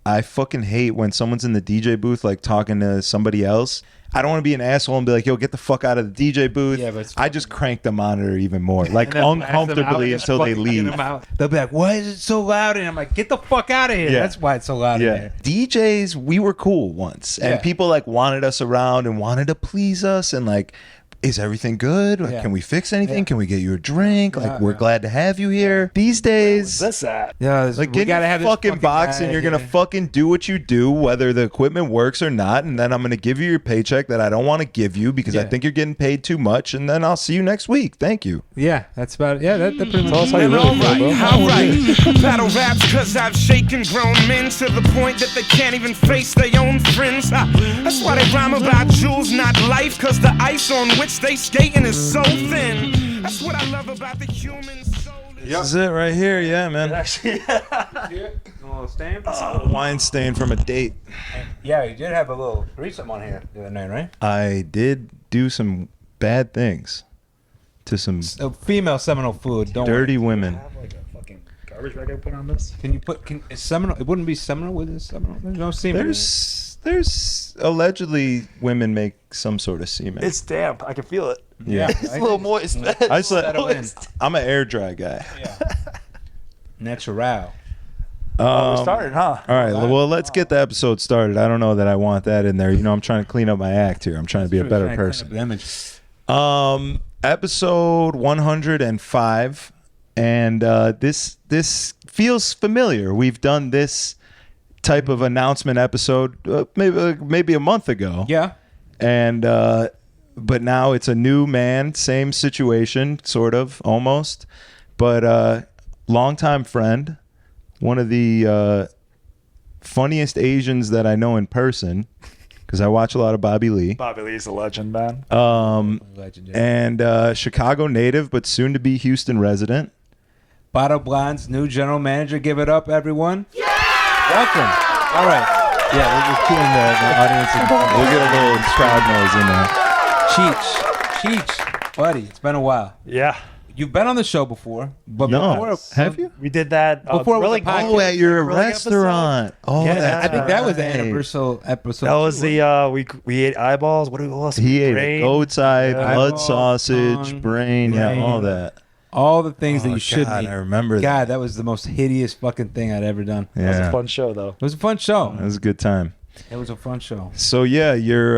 I fucking hate when someone's in the DJ booth like talking to somebody else. I don't want to be an asshole and be like, yo, get the fuck out of the DJ booth. Yeah, but I just crank the monitor even more, like uncomfortably until they leave. They'll be like, why is it so loud? And I'm like, get the fuck out of here. Yeah. That's why it's so loud in here. DJs, we were cool once. And people like wanted us around and wanted to please us and like, is everything good? Like, can we fix anything? Can we get you a drink? Like, we're glad to have you here. These days, what's that? Yeah, like get in the fucking box and you're gonna fucking do what you do, whether the equipment works or not. And then I'm gonna give you your paycheck that I don't want to give you because I think you're getting paid too much. And then I'll see you next week. Thank you. Yeah, that's about it. Yeah, that pretty much. Tell us how you really feel, bro. Alright, battle raps cause I've shaken grown men to the point that they can't even face their own friends. That's why they rhyme about jewels, not life, cause the ice on which they skating is so thin. That's what I love about the human soul. This is it right here, yeah, man. Actually, a little stain. Wine stain from a date. Yeah, you did have a little threesome on here the other night, right? I did do some bad things to some female Seminole food. Don't dirty worry. Women. I have like a fucking garbage bag I put on this. Can you put? Is Seminole? It wouldn't be Seminole with this Seminole. There's no semen. There's allegedly women make some sort of semen. It's damp. I can feel it. Yeah, it's a little moist. I'm an air dry guy. Yeah. Natural. We started, huh? All right. Well, let's get the episode started. I don't know that I want that in there. You know, I'm trying to clean up my act here. I'm trying to be a better person. Episode 105, and this feels familiar. We've done this type of announcement episode maybe a month ago. Yeah. And but now it's a new man, same situation, sort of, almost, but longtime friend, one of the funniest Asians that I know in person, because I watch a lot of Bobby Lee. Bobby Lee's a legend, man. Legend, yeah. And Chicago native, but soon to be Houston resident. Bottle Blonde's new general manager. Give it up, everyone. Yeah! Welcome. All right. Yeah, we're just cueing the audience. We'll get a little crowd noise in there. CHEECH, buddy, it's been a while. Yeah. You've been on the show before, but have you? We did that before. Really at your restaurant. Oh, yeah, I think that was the anniversary episode. That was the we ate eyeballs. What else? He ate a goat's eye, blood sausage, brain, all that. All the things that you shouldn't eat. I remember that. God, that was the most hideous fucking thing I'd ever done. Yeah. It was a fun show, though. It was a fun show. It was a good time. It was a fun show. So yeah, you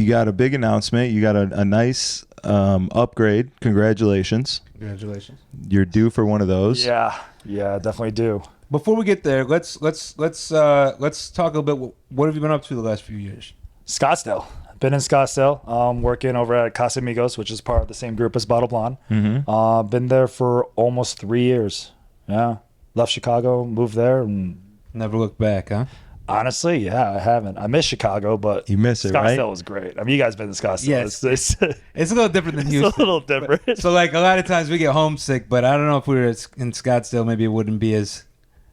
got a big announcement. You got a nice upgrade. Congratulations. Congratulations. You're due for one of those. Yeah, definitely do. Before we get there, let's talk a little bit. What have you been up to the last few years? Scottsdale. Been in Scottsdale, working over at Casamigos, which is part of the same group as Bottle Blonde. Mm-hmm. Been there for almost 3 years. Yeah. Left Chicago, moved there, and never looked back, huh? Honestly, yeah, I haven't. I miss Chicago, but you miss it, Scottsdale right? was great. I mean, you guys been to Scottsdale. Yes. It's a little different than Houston. It's a little different. So, like, a lot of times we get homesick, but I don't know if we were in Scottsdale, maybe it wouldn't be as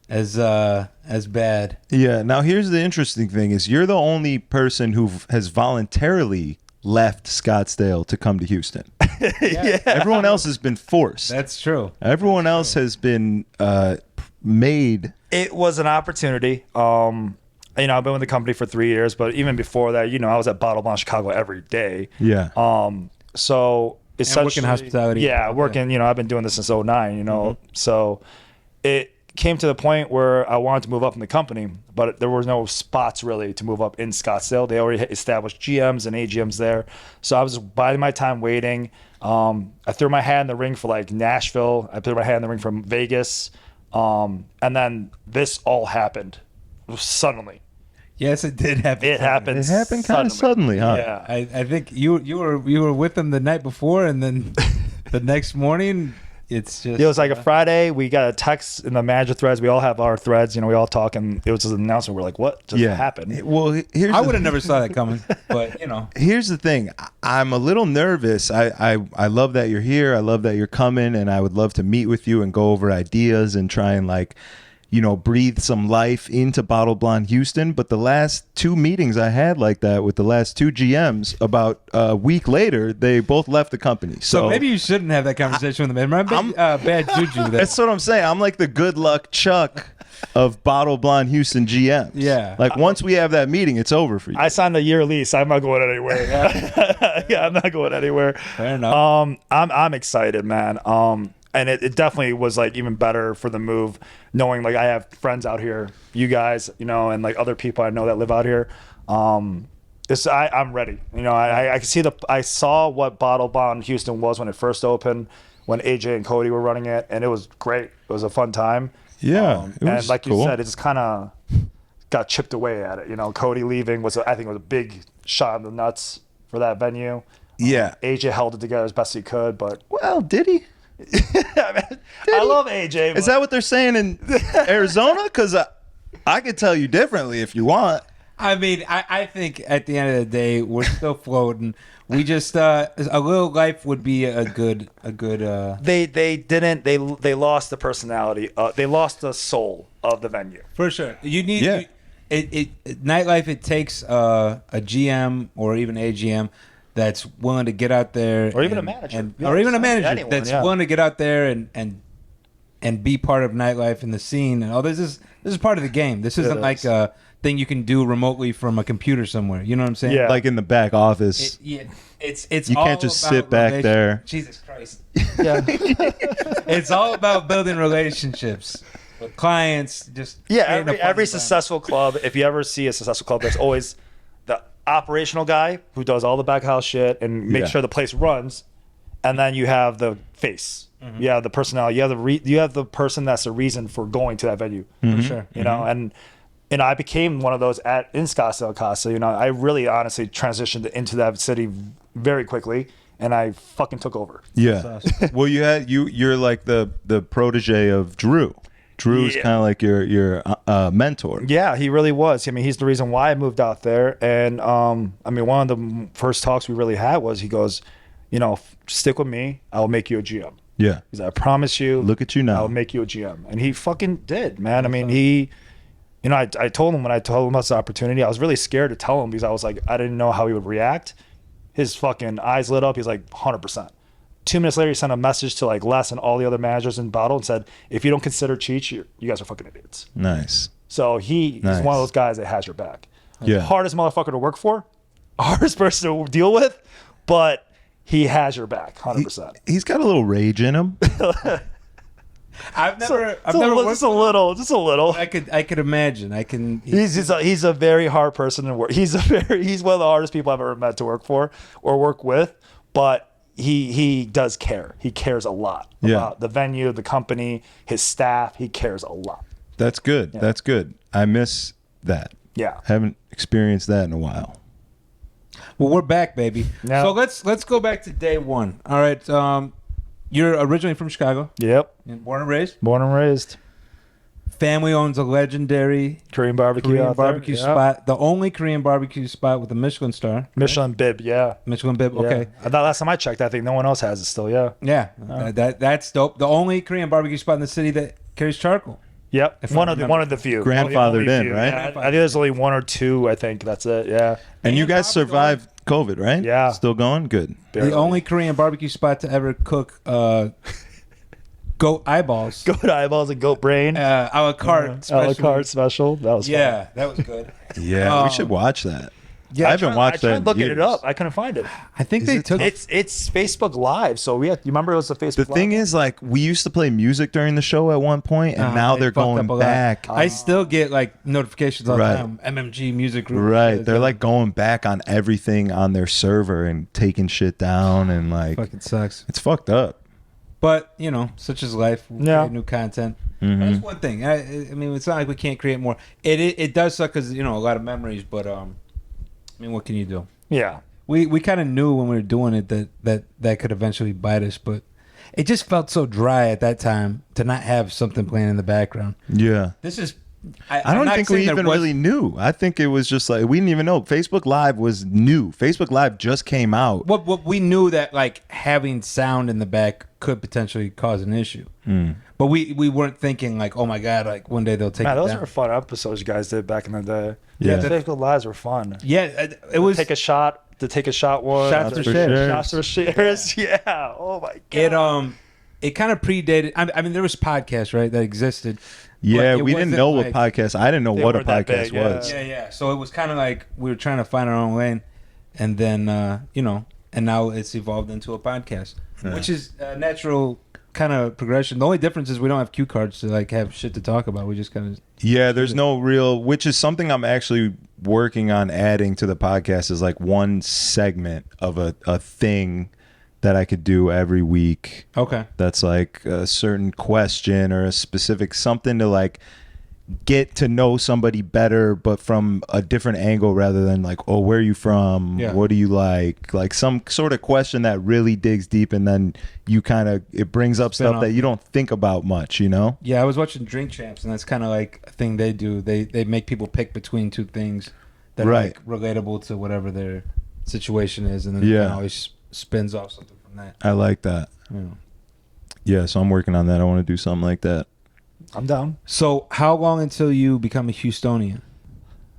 bad. Yeah. Now, here's the interesting thing: is you're the only person who has voluntarily left Scottsdale to come to Houston. Yeah. Everyone else has been forced. That's true. Everyone else has been made. It was an opportunity. You know, I've been with the company for 3 years, but even before that, you know, I was at Bottle Blonde Chicago every day. Yeah. So essentially, working hospitality. Yeah, working. You know, I've been doing this since 2009. You know, so it came to the point where I wanted to move up in the company, but there were no spots really to move up in Scottsdale. They already established GMs and AGMs there, so I was biding my time waiting. I threw my hat in the ring for like Nashville. I threw my hat in the ring from Vegas, and then this all happened suddenly. Yes, it did happen. It happened. It happened kind of suddenly, huh? Yeah. I think you were with them the night before, and then the next morning, it's just. It was like a Friday. We got a text in the manager threads. We all have our threads. You know, we all talk, and it was just an announcement. We're like, "What just happened?" Well, I would have never saw that coming, but you know. Here's the thing: I'm a little nervous. I love that you're here. I love that you're coming, and I would love to meet with you and go over ideas and try and like, you know, breathe some life into Bottle Blonde Houston. But the last 2 meetings I had like that with the last 2 GMs, about a week later, they both left the company. So maybe you shouldn't have that conversation with them. I'm bad juju. That's what I'm saying. I'm like the good luck Chuck of Bottle Blonde Houston GMs. Yeah. Like once we have that meeting, it's over for you. I signed a year lease. I'm not going anywhere. Yeah, I'm not going anywhere. Fair enough. I'm excited, man. And it definitely was like even better for the move, knowing like I have friends out here, you guys, you know, and like other people I know that live out here. I'm ready. You know, I can see I saw what Bottle Blonde Houston was when it first opened, when AJ and Cody were running it, and it was great. It was a fun time. Yeah, it was and like cool. you said, it just kind of got chipped away at it. You know, Cody leaving I think was a big shot in the nuts for that venue. Yeah. AJ held it together as best he could, but Well, did he? I love AJ. Is that what they're saying in Arizona? Because I could tell you differently if you want. I mean, I think at the end of the day, we're still floating. We just a little life would be a good. They lost the personality. They lost the soul of the venue. For sure, you need. Yeah. Nightlife. It takes a GM or even a GM that's willing to get out there, Or even a manager. or even a manager Anyone, that's yeah. willing to get out there and be part of nightlife and the scene. And this is part of the game. This isn't like a thing you can do remotely from a computer somewhere. You know what I'm saying? Yeah. Like in the back office. It's You all can't just about sit back there. Jesus Christ. Yeah. It's all about building relationships with clients. Just Yeah, creating a fun every environment. successful club, if you ever see a successful club, there's always the operational guy who does all the back house shit and makes Yeah. sure the place runs, and then you have the face. You have the personality. You have the person that's the reason for going to that venue. For sure. You know, and I became one of those in Scottsdale Casa. You know, I really honestly transitioned into that city very quickly, and I fucking took over. Yeah. Well, you're like the protege of Drew. Drew's kind of like your mentor. Yeah, he really was. I mean, he's the reason why I moved out there. And I mean, one of the first talks we really had was he goes, you know, stick with me. I'll make you a GM. Yeah. He's like, I promise you. Look at you now. I'll make you a GM. And he fucking did, man. I mean, he, you know, I told him when I told him about this opportunity, I was really scared to tell him because I was like, I didn't know how he would react. His fucking eyes lit up. He's like, 100%. 2 minutes later, he sent a message to like Les and all the other managers in Bottle and said, if you don't consider CHEECH, you guys are fucking idiots. Nice. So he's Nice. one of those guys that has your back. Yeah. Hardest motherfucker to work for, hardest person to deal with, but he has your back, 100%. He's got a little rage in him. I've never just worked a little. I could imagine. He's a very hard person to work. He's one of the hardest people I've ever met to work for or work with. But he does care. He cares a lot about the venue, the company, his staff. He cares a lot. That's good. Yeah. That's good. I miss that. Yeah. Haven't experienced that in a while. Well, we're back, baby. Yeah. So let's go back to day one. All right. You're originally from Chicago. Yep. Born and raised. Born and raised. Family owns a legendary Korean barbecue. Korean out there. barbecue Yep. spot. The only Korean barbecue spot with a Michelin star. Michelin bib. Yeah. Michelin bib. Okay. Yeah. I thought last time I checked, I think no one else has it still. Yeah. Yeah. That's dope. The only Korean barbecue spot in the city that carries charcoal. Yep. If I One remember. of the few. Grandfathered Only in, few. right? Yeah, I think there's only one or two. I think that's it. Yeah. And you guys probably survived COVID, right? Yeah. Still going? Good. Barely. The only Korean barbecue spot to ever cook goat eyeballs. Goat eyeballs and goat brain. A la carte. A la special. carte special. That was fun. Yeah, that was good. Yeah, we should watch that. Yeah, I haven't watched that I tried in looking years. it up. I couldn't find it. I think they took It's Facebook Live. So you remember it was the Facebook The Live? thing is, like, we used to play music during the show at one point, and now they they're fucked going up a lot. back. I still get like notifications all the Right. time. MMG Music Group. Right. They're like going back on everything on their server and taking shit down, and like, fucking sucks. it's fucked up. But you know, such is life. We Yeah. create new content. Mm-hmm. That's one thing. I mean, it's not like we can't create more. It does suck because you know a lot of memories. But I mean, what can you do? Yeah. We kind of knew when we were doing it that could eventually bite us, but it just felt so dry at that time to not have something playing in the background. Yeah. This is. I I'm don't not think saying we there even was- really knew. I think it was just like we didn't even know. Facebook Live was new. Facebook Live just came out. What we knew that like having sound in the back could potentially cause an issue, but we weren't thinking like, oh my god, like one day they'll take Man, it those down. were fun episodes you guys did back in the day. Yeah. Facebook Lives were fun. Yeah, it was. Take a shot. To take a shot one. Shots for shares. shares. Shots for shares. Yeah. Oh my god. It kind of predated. I mean, there was podcasts right that existed Yeah, But we it didn't wasn't know like- what podcast. I didn't know They what a weren't that podcast big, yeah. was. Yeah. So it was kind of like we were trying to find our own lane, and then and now it's evolved into a podcast, which is a natural kind of progression. The only difference is we don't have cue cards to like have shit to talk about. We just kind of Yeah, there's no real, which is something I'm actually working on adding to the podcast, is like one segment of a thing that I could do every week. okay. That's like a certain question or a specific something to like get to know somebody better, but from a different angle rather than like, oh, where are you from? Yeah. What do you like some sort of question that really digs deep, and then you kind of, it brings up Spin stuff off. that you don't think about much, you know? Yeah, I was watching Drink Champs, and that's kind of like a thing they do. They make people pick between two things that are like relatable to whatever their situation is, and then it always spins off something from that. I like that. Yeah. Yeah, so I'm working on that. I want to do something like that. I'm down. So, how long until you become a Houstonian?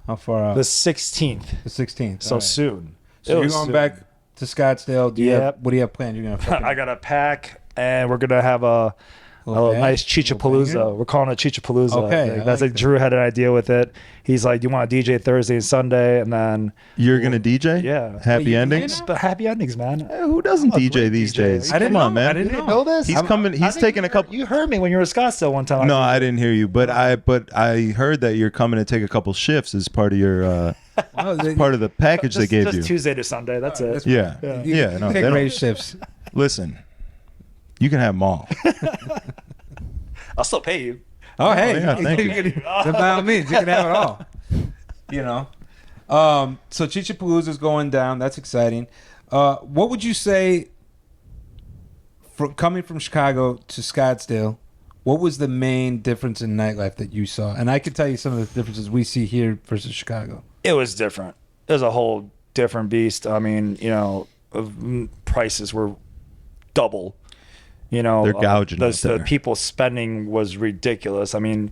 How far out? The 16th. The 16th. So All right. soon. So It you're was going soon. back to Scottsdale. Do you have, Yep. what do you have planned? You're gonna fucking I got a pack, and we're gonna have a little nice bag? Little CHEECH-A-Palooza. banger? We're calling it CHEECH-A-Palooza. Okay, Like, I that's like like Drew had an idea with it. He's like, "Do you want to DJ Thursday and Sunday?" And then You're gonna DJ? Yeah. Happy you- endings? but happy endings, man. Who doesn't I'm a DJ great these DJ. days? I didn't Come on, know. man. I didn't You didn't know this? He's coming. I He's think taking you a couple. You heard me when you were in Scottsdale one time. No, I didn't hear you, but I heard that you're coming to take a couple shifts as part of your Oh, they- part of the package they gave just you. Tuesday to Sunday. That's it. that's Yeah, Yeah. yeah. No, they take don't- race shifts. listen. You can have them all. I'll still pay you. Oh, hey, yeah, thank you. Then by all means, you can have it all. You know. So CHEECH-A-Palooza is going down. That's exciting. What would you say, coming from Chicago to Scottsdale, what was the main difference in nightlife that you saw? And I can tell you some of the differences we see here versus Chicago. It was different. It was a whole different beast. I mean, prices were double. They're gouging out the there. people spending was ridiculous. I mean,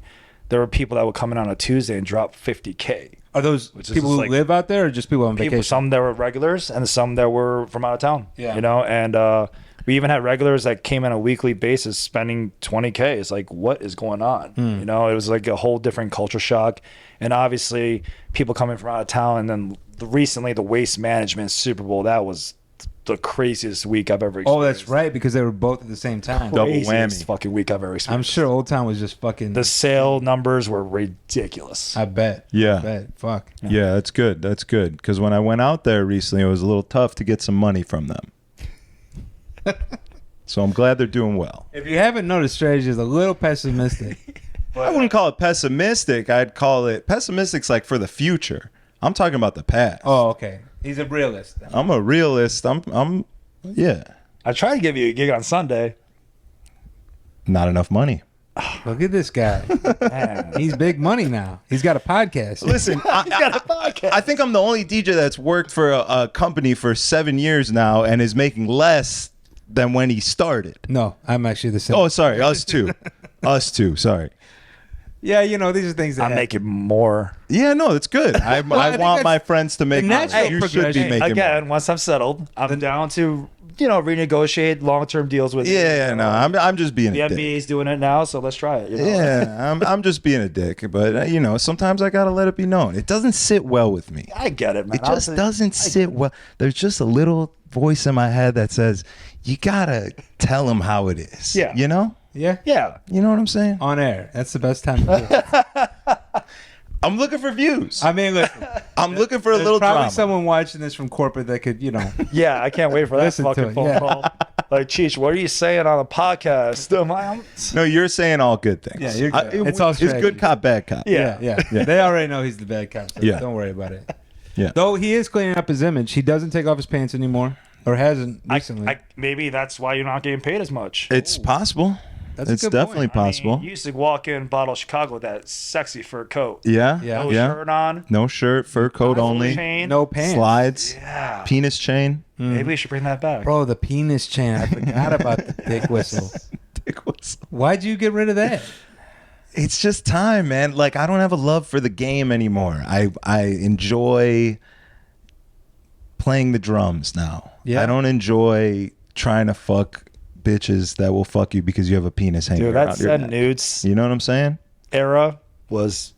there were people that would come in on a Tuesday and drop $50K. Are those Which is people just who like- live out there or just people on People, vacation? some that were regulars and some that were from out of town. Yeah. And we even had regulars that came on a weekly basis spending $20K. It's like, what is going on? It was like a whole different culture shock. And obviously, people coming from out of town. And then recently, the Waste Management Super Bowl, that was the craziest week I've ever experienced. Oh, that's right, because they were both at the same time. Double Craziest whammy. fucking week I've ever experienced. I'm sure Old Town was just fucking. The sale numbers were ridiculous. I bet. Yeah. I bet. Fuck. Yeah, that's good. That's good. Because when I went out there recently, it was a little tough to get some money from them. So I'm glad they're doing well. If you haven't noticed, Strategy is a little pessimistic. I wouldn't call it pessimistic. I'd call it pessimistic's like for the future. I'm talking about the past. Oh, okay. He's a realist. Then. I'm a realist. Yeah. I tried to give you a gig on Sunday. Not enough money. Look at this guy. Man. He's big money now. He's got a podcast. Listen, I think I'm the only DJ that's worked for a company for 7 years now and is making less than when he started. No, I'm actually the same. Oh, sorry. Us too. Us too. Sorry. yeah, these are things that I'm happen. making more. Yeah, no, it's good. I think want that's my friends to make the more. natural You should be progression. making Again, more. once I'm settled, I'm down to, renegotiate long-term deals with Yeah, no, I'm just being the a dick. NBA's doing it now, so let's try it. Yeah, I'm just being a dick, but sometimes I gotta let it be known. It doesn't sit well with me. I get it, man. It just doesn't sit well. There's just a little voice in my head that says, "You gotta tell them how it is." Yeah. you know, Yeah. Yeah. you know what I'm saying. On air. That's the best time to do it. I'm looking for views. I mean, listen. I'm looking for a There's little probably drama. someone watching this from corporate that could, Yeah, I can't wait for that Listen to fucking it, phone yeah. call. Like, Cheech, what are you saying on a podcast? No, you're saying all good things. Yeah, you're good. It's It's all good strategy. cop, bad cop. Yeah. Yeah. They already know he's the bad cop. So Yeah. Don't worry about it. Yeah. Though he is cleaning up his image. He doesn't take off his pants anymore. Or hasn't recently. Maybe that's why you're not getting paid as much. It's possible. That's a it's good definitely point. possible. You used to walk in Bottle Chicago with that sexy fur coat. Yeah. Yeah. No Yeah. shirt on. No shirt, fur coat no only. chain. No pants. Slides. Yeah. Penis chain. Maybe we should bring that back. Bro, the penis chain. I forgot about the dick whistle. Dick whistle. Why'd you get rid of that? It's just time, man. Like, I don't have a love for the game anymore. I enjoy playing the drums now. Yeah. I don't enjoy trying to fuck bitches that will fuck you because you have a penis hanging Dude, around that your said neck. nudes. You know what I'm saying? era was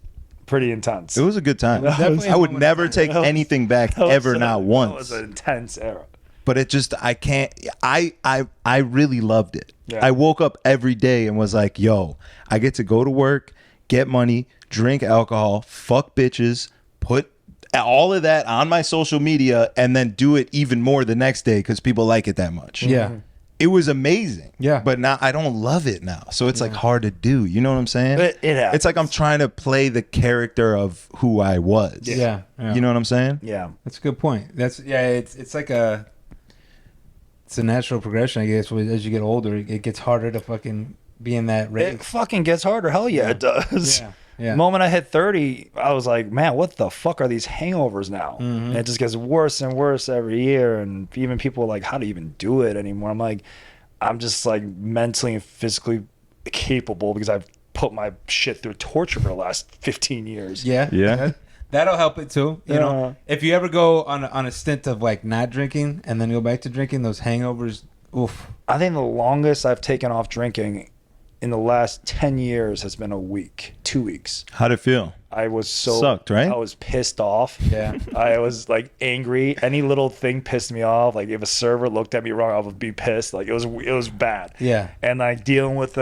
pretty intense. It was a good time. definitely I would a moment never of take anything back ever, not That once. was an intense era. But it just, I can't, I really loved it. Yeah. I woke up every day and was like, yo, I get to go to work, get money, drink alcohol, fuck bitches, put all of that on my social media, and then do it even more the next day because people like it that much. Yeah. It was amazing. Yeah. But now I don't love it now. So it's like hard to do. You know what I'm saying? It happens. It's like I'm trying to play the character of who I was. Yeah. You know what I'm saying? Yeah. That's a good point. It's like it's a natural progression, I guess. As you get older, it gets harder to fucking be in that rate. It fucking gets harder. Hell yeah, it does. Yeah. Yeah. The moment I hit 30, I was like, man, what the fuck are these hangovers now? And it just gets worse and worse every year. And even people are like, how do you even do it anymore? I'm like, I'm just like mentally and physically capable because I've put my shit through torture for the last 15 years. Yeah. Yeah. That'll help it too. You Yeah. know, if you ever go on a stint of like not drinking and then go back to drinking, those hangovers, oof. I think the longest I've taken off drinking in the last 10 years has been a week, 2 weeks. How'd it feel? I was so Sucked, right? I was pissed off. Yeah. I was like angry. Any little thing pissed me off. Like if a server looked at me wrong, I would be pissed. Like it was bad. Yeah. And like dealing with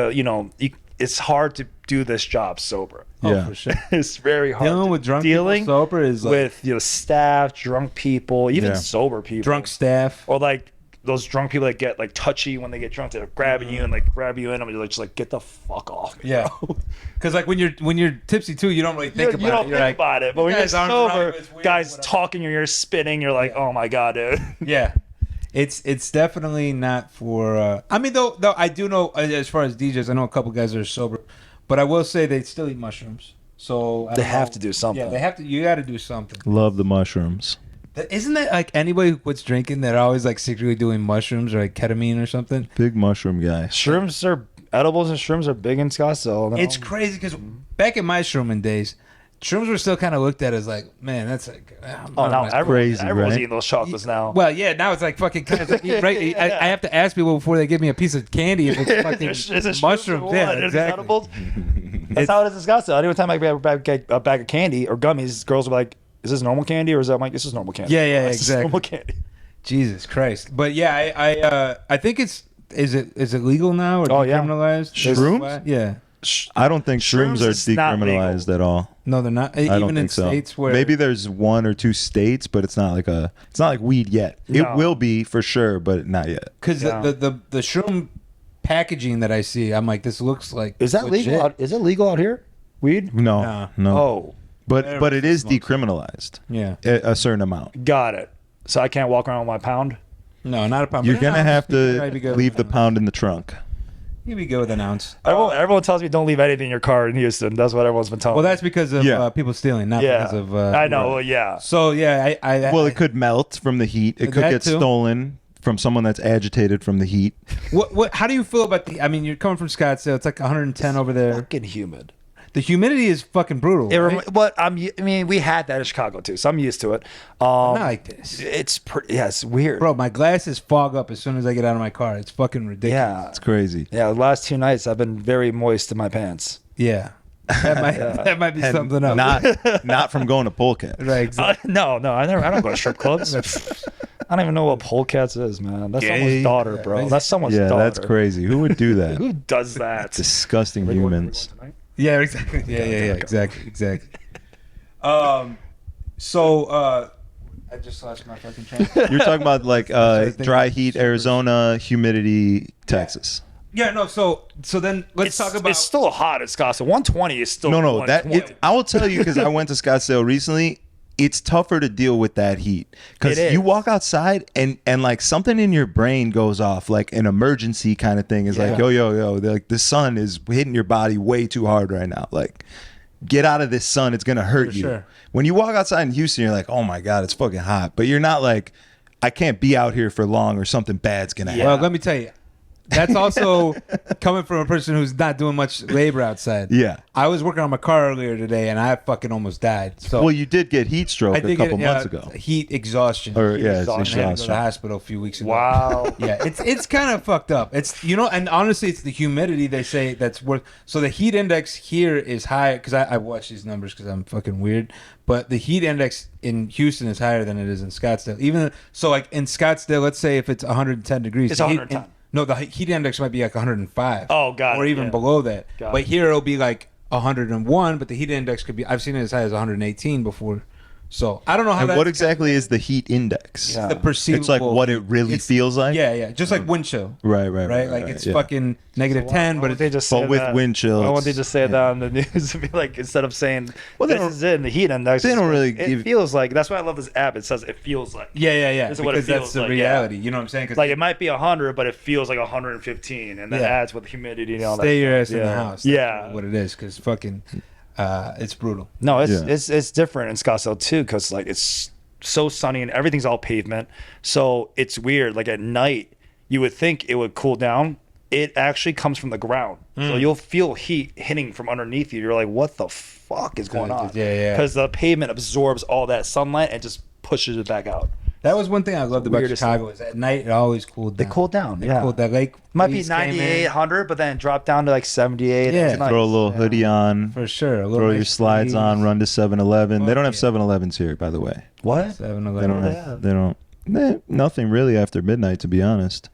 it's hard to do this job sober. Oh, Yeah. for sure. It's very hard. Dealing to- with drunk dealing people sober is like with staff, drunk people, even Yeah. sober people, drunk staff. or like those drunk people that get like touchy when they get drunk. They're grabbing you and like grab you in. I'm just like get the fuck off. me, Yeah. bro. Because like when you're tipsy too, you don't really think about You don't it. You're think like, about it, but when you're guys' arms around sober, you, it's weird, guys whatever. talking, you're spinning. You're like, oh my god, dude. yeah. It's definitely not for. I mean, though I do know as far as DJs, I know a couple guys that are sober, but I will say they still eat mushrooms. So I They don't have know. to do something. Yeah, they have to. You got to do something. Love the mushrooms. Isn't that like anybody who quits drinking? They're always like secretly doing mushrooms or like ketamine or something. Big mushroom guy. Shrooms are edibles, and shrooms are big in Scottsdale. No. It's crazy because back in my shrooming days, shrooms were still kind of looked at as like, man, that's like. Oh, now Crazy, everyone's right? eating those chocolates now. Well, yeah, now it's like fucking. It's like, right? I have to ask people before they give me a piece of candy if it's fucking Is it shrooms mushrooms. or Yeah, what? Is it exactly. edibles? That's how it is in Scottsdale. Every time I grab a bag of candy or gummies, girls are like, "Is this normal candy or is that?" I'm like, "This is normal candy." Yeah, yeah, This is exactly. normal candy. Jesus Christ! But yeah, I think it's is it legal now or Oh, yeah. decriminalized? Shrooms? Yeah. I don't think shrooms Shrooms are is not decriminalized legal. at all. No, they're not. I Even don't in think so. states where Maybe there's 1 or 2 states, but it's not like weed yet. It No. will be for sure, but not yet. because Yeah. the shroom packaging that I see, I'm like, this looks like Is that legit. legal? Is it legal out here? Weed? No, no. Oh, But it is Smokes. decriminalized. Yeah. A certain amount. got it. So I can't walk around with my pound. No, not a pound. You're but gonna an have ounce. You to might be good leave with the an ounce. pound in the trunk. You be good with an ounce. Everyone tells me don't leave anything in your car in Houston. That's what everyone's been telling Well, me. that's because of Yeah. people stealing, not Yeah, because of. I know. Well, yeah. So yeah, Well, it could melt from the heat. It could That get too. stolen from someone that's agitated from the heat. What? How do you feel about the? I mean, you're coming from Scottsdale. It's like 110 over there. Fucking humid. The humidity is fucking brutal. Right? But I mean, we had that in Chicago too, so I'm used to it. Not like this, It's pretty. Yeah, it's weird. bro. My glasses fog up as soon as I get out of my car. It's fucking ridiculous. Yeah, It's crazy. yeah. The last 2 nights, I've been very moist in my pants. Yeah. That might be And something else. not from going to polecat. right. Exactly. No, I don't go to strip clubs. I don't even know what polecats is, man. That's Gay. someone's daughter, bro. That's someone's Yeah, daughter. that's crazy. Who would do that? Who does that? Disgusting humans. Yeah. Exactly. Yeah. Exactly. So I just lost my fucking train. You're talking about like thinking dry about heat, super- Arizona, humidity, Texas. Yeah. No. So then let's talk about. It's still hot at Scottsdale. 120 is still No, that 120. I will tell you because I went to Scottsdale recently. It's tougher to deal with that heat because It is. you walk outside and like something in your brain goes off, like an emergency kind of thing is like, yo, like the sun is hitting your body way too hard right now. Like, get out of this sun, it's gonna hurt For you. sure. When you walk outside in Houston, you're like, oh my god, it's fucking hot, but you're not like, I can't be out here for long or something bad's gonna happen. Well, let me tell you, that's also coming from a person who's not doing much labor outside. Yeah. I was working on my car earlier today, and I fucking almost died. So Well, you did get heat stroke I a did couple get months ago. heat exhaustion. Or yeah, it's exhaustion. I had to go to the exhaustion. hospital a few weeks ago. Wow. Yeah, it's kind of fucked up. It's and honestly, it's the humidity they say that's worth. So the heat index here is high because I watch these numbers because I'm fucking weird. But the heat index in Houston is higher than it is in Scottsdale. Even so, like in Scottsdale, let's say if it's 110 degrees, It's the heat- 110. No, the heat index might be like 105. Oh, got or it, even yeah. below that. Got But it. here it'll be like 101, but the heat index could be. I've seen it as high as 118 before. So I don't know how. And that's what exactly is the heat index? Yeah. the perceivable? It's like what it really It's- feels like. Yeah, just like wind chill. Right. Like it's yeah. fucking negative 10, but Why it's don't they just But say with that? wind chill, Why won't it's- they just say that on the news? And be like, instead of saying, Well, they this don't- is it in the heat index. they don't really it give- feels like. That's why I love this app. It says it feels like. yeah. This is what it Because that's feels the like, reality. yeah. You know what I'm saying? 'Cause Like it might be 100, but it feels like 115, and that Yeah. adds with humidity and all that. stay your ass stuff. in the Yeah. house. That's Yeah. what it is. Because fucking, it's brutal. No, it's Yeah. it's different in Scottsdale too, because like it's so sunny and everything's all pavement. So it's weird. Like at night, you would think it would cool down. It actually comes from the ground, so you'll feel heat hitting from underneath you. You're like, what the fuck is going on? Yeah. Because the pavement absorbs all that sunlight and just pushes it back out. That was one thing I loved about Weirdest Chicago is at night it always cooled down. It cooled down. It Yeah, cooled, that lake might be breeze came in. 98, 100, but then drop down to like 78. Yeah. It's nice. Throw a little Yeah. hoodie on. For sure. A little Throw nice your slides breeze. on. Run to 7-Eleven. They Fuck don't have yeah. 7-Elevens here, by the way. What? 7-Eleven. They don't. Yeah. They don't. Nothing really after midnight, to be honest.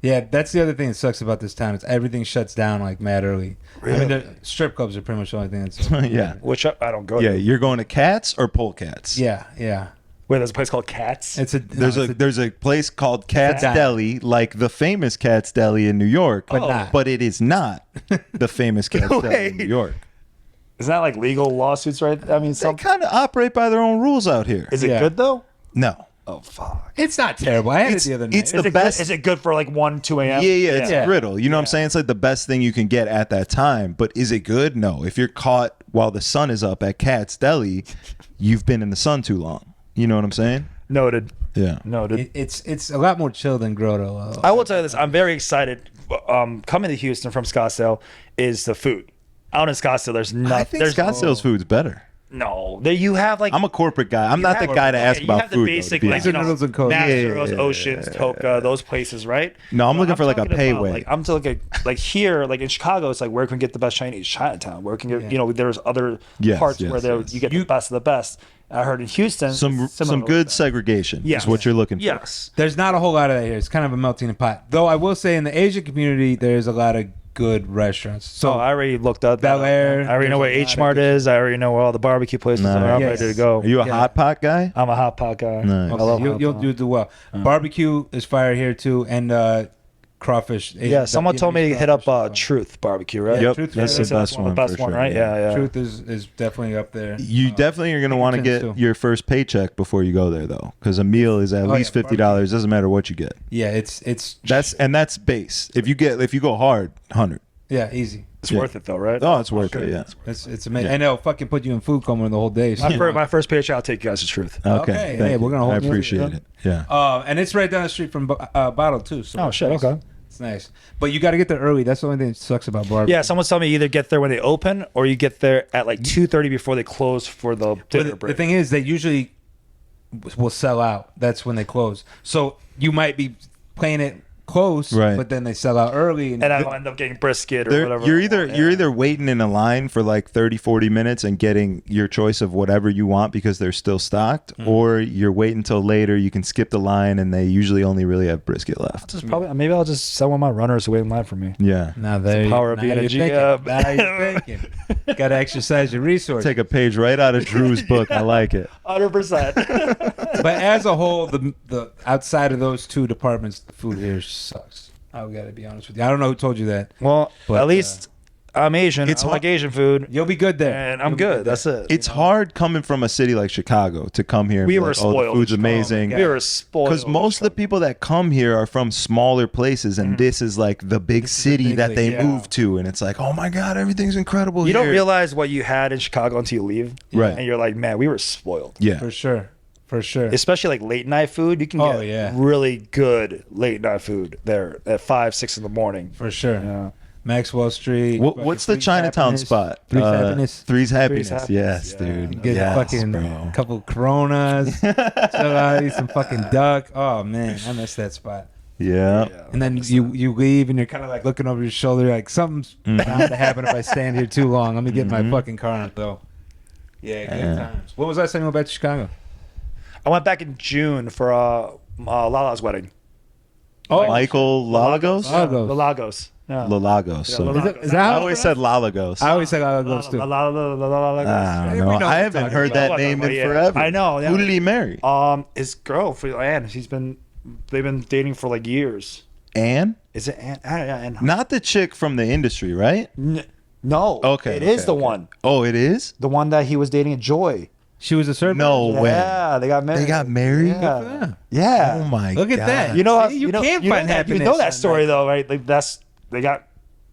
Yeah, that's the other thing that sucks about this town. It's everything shuts down like mad early. I Really? mean, the strip clubs are pretty much the only thing that's. Yeah. Which I don't go Yeah, to. you're going to Cats or Polecats? Yeah. Wait, there's a place called Cats. It's a There's a place called Cat's diner. Deli, like the famous Cat's Deli in New York, But not. But it is not the famous Cat's Deli in New Wait. York. Isn't that like legal lawsuits, right? I mean, They some. kind of operate by their own rules out here. Is it Yeah. good though? No. Oh fuck. It's not terrible. I had It's- it the other night. it's the Is it best- Good? Is it good for like 1, 2 a.m.? Yeah, it's Yeah. brittle. You know what I'm saying? It's like the best thing you can get at that time. But is it good? No. If you're caught while the sun is up at Cat's Deli, you've been in the sun too long. You know what I'm saying? Noted. Yeah. Noted. It's a lot more chill than Grotto. I will tell you this. I'm very excited. Coming to Houston from Scottsdale is the food. Out in Scottsdale, there's nothing. I think Scottsdale's food's better. No, there you have like. I'm a corporate guy. I'm not the have- guy to okay, ask you about have the food. basic, though, to be like, honest. Noodles and Coke. Mastro's, Yeah. Oceans, Toka, those places, right? No, I'm But looking for like a talking pay about, way. Like, I'm talking like here, like in Chicago, it's like where can we get the best Chinese? Chinatown. Where can you, Yeah. you know, there's other Yes, parts yes, where there yes. you get the best of the best. I heard in Houston, some it's similar good like that. segregation Yes. is what you're looking for. Yes. There's not a whole lot of that here. It's kind of a melting pot. Though I will say in the Asian community, there's a lot of good restaurants. So So I already looked up Bel Air, I already know where there's a H lot Mart of- is. I already know where all the barbecue places Nice. are. I'm Yes. ready to go. Are you a Yeah. hot pot guy? I'm a hot pot guy. Nice. I okay, love you'll, hot you'll pot. do well. Barbecue is fire here too, and crawfish. Yeah, someone told me to hit up crawfish is fire. Truth Barbecue, right? Yeah, Yep, Truth that's the is best one one. of the best for one, sure, right? Yeah. Truth is definitely up there. You definitely are going to want to Pinkertons, get too. your first paycheck before you go there, though, because a meal is at Oh, least yeah, $50. Doesn't matter what you get. Yeah, it's That's base. If you go hard, 100. yeah, easy. It's Yeah. worth it though, right? Oh, it's worth it. Yeah. It's amazing. Yeah. And they'll fucking put you in food coma the whole day. So My first paycheck, I'll take you guys to Truth. Okay. Okay, thank hey, we're gonna you. hold I you. appreciate it. Yeah. and it's right down the street from Bottle too. So Oh shit, it's okay. nice. It's nice, but you got to get there early. That's the only thing that sucks about barbecue. Yeah, someone's telling me either get there when they open or you get there at like 2:30 before they close for the But dinner the break. thing is, they usually will sell out. That's when they close. So you might be playing it close, Right. but then they sell out early. and I'll end up getting brisket or whatever. You're I either want, you're yeah. either waiting in a line for like 30-40 minutes and getting your choice of whatever you want because they're still stocked, or you're waiting until later. You can skip the line and they usually only really have brisket left. Just probably maybe I'll just sell one of my runners to wait in line for me. Yeah. now there, power of now being a you're GM. thinking. Now you're thinking. Got to exercise your resources. Take a page right out of Drew's book. I like it. 100%. But as a whole, the outside of those two departments, the food here sucks. I gotta be honest with you. I don't know who told you that. Well, But, at least I'm Asian. it's I like hard- Asian food, You'll be good there, and I'm You'll be good. there. That's it. It's hard coming from a city like Chicago to come here and We be were like, oh, spoiled. the food's in Chicago. amazing. We were spoiled. Because most of the people that come here are from smaller places, and this is like the big city big that league, they yeah. move to, and it's like, oh my god, everything's incredible You here. don't realize what you had in Chicago until you leave. Right. And you're like, man, we were spoiled. Yeah. For sure. For sure. Especially like late night food. You can get really good late night food there at 5, 6 in the morning. For sure. Yeah. Maxwell Street. What's the Chinatown spot? Three's Happiness. Three's Happiness. Happiness. Yes, Yeah. dude. Get Yes, fucking bro. couple Coronas. Chill out, eat some fucking duck. Oh man, I miss that spot. Yeah. And then you leave and you're kind of like looking over your shoulder like something's bound to happen if I stand here too long. Let me get my fucking car on though. Yeah, good times. When was the last time you went back to Chicago? I went back in June for Lala's wedding. Oh, Michael Lalagos? Lagos. Lalagos. Yeah. Lalagos. So. Is that how I always said Lalagos. I always say Lagos too. I We don't know. know what I we're haven't talking heard about. that name in Yeah. forever. I know, yeah. Who did he marry? His girl, Anne. They've been dating for like years. Anne? Is it Anne? Anne. Not the chick from the industry, right? No. Okay. It is okay, the okay. one. Oh, it is? The one that he was dating at Joy. She was a servant. No way. Yeah, they got married. They got married? Good for them. Yeah. Oh my Look at God. that. You know, See, you can't find happiness You know that on story that. though, right? Like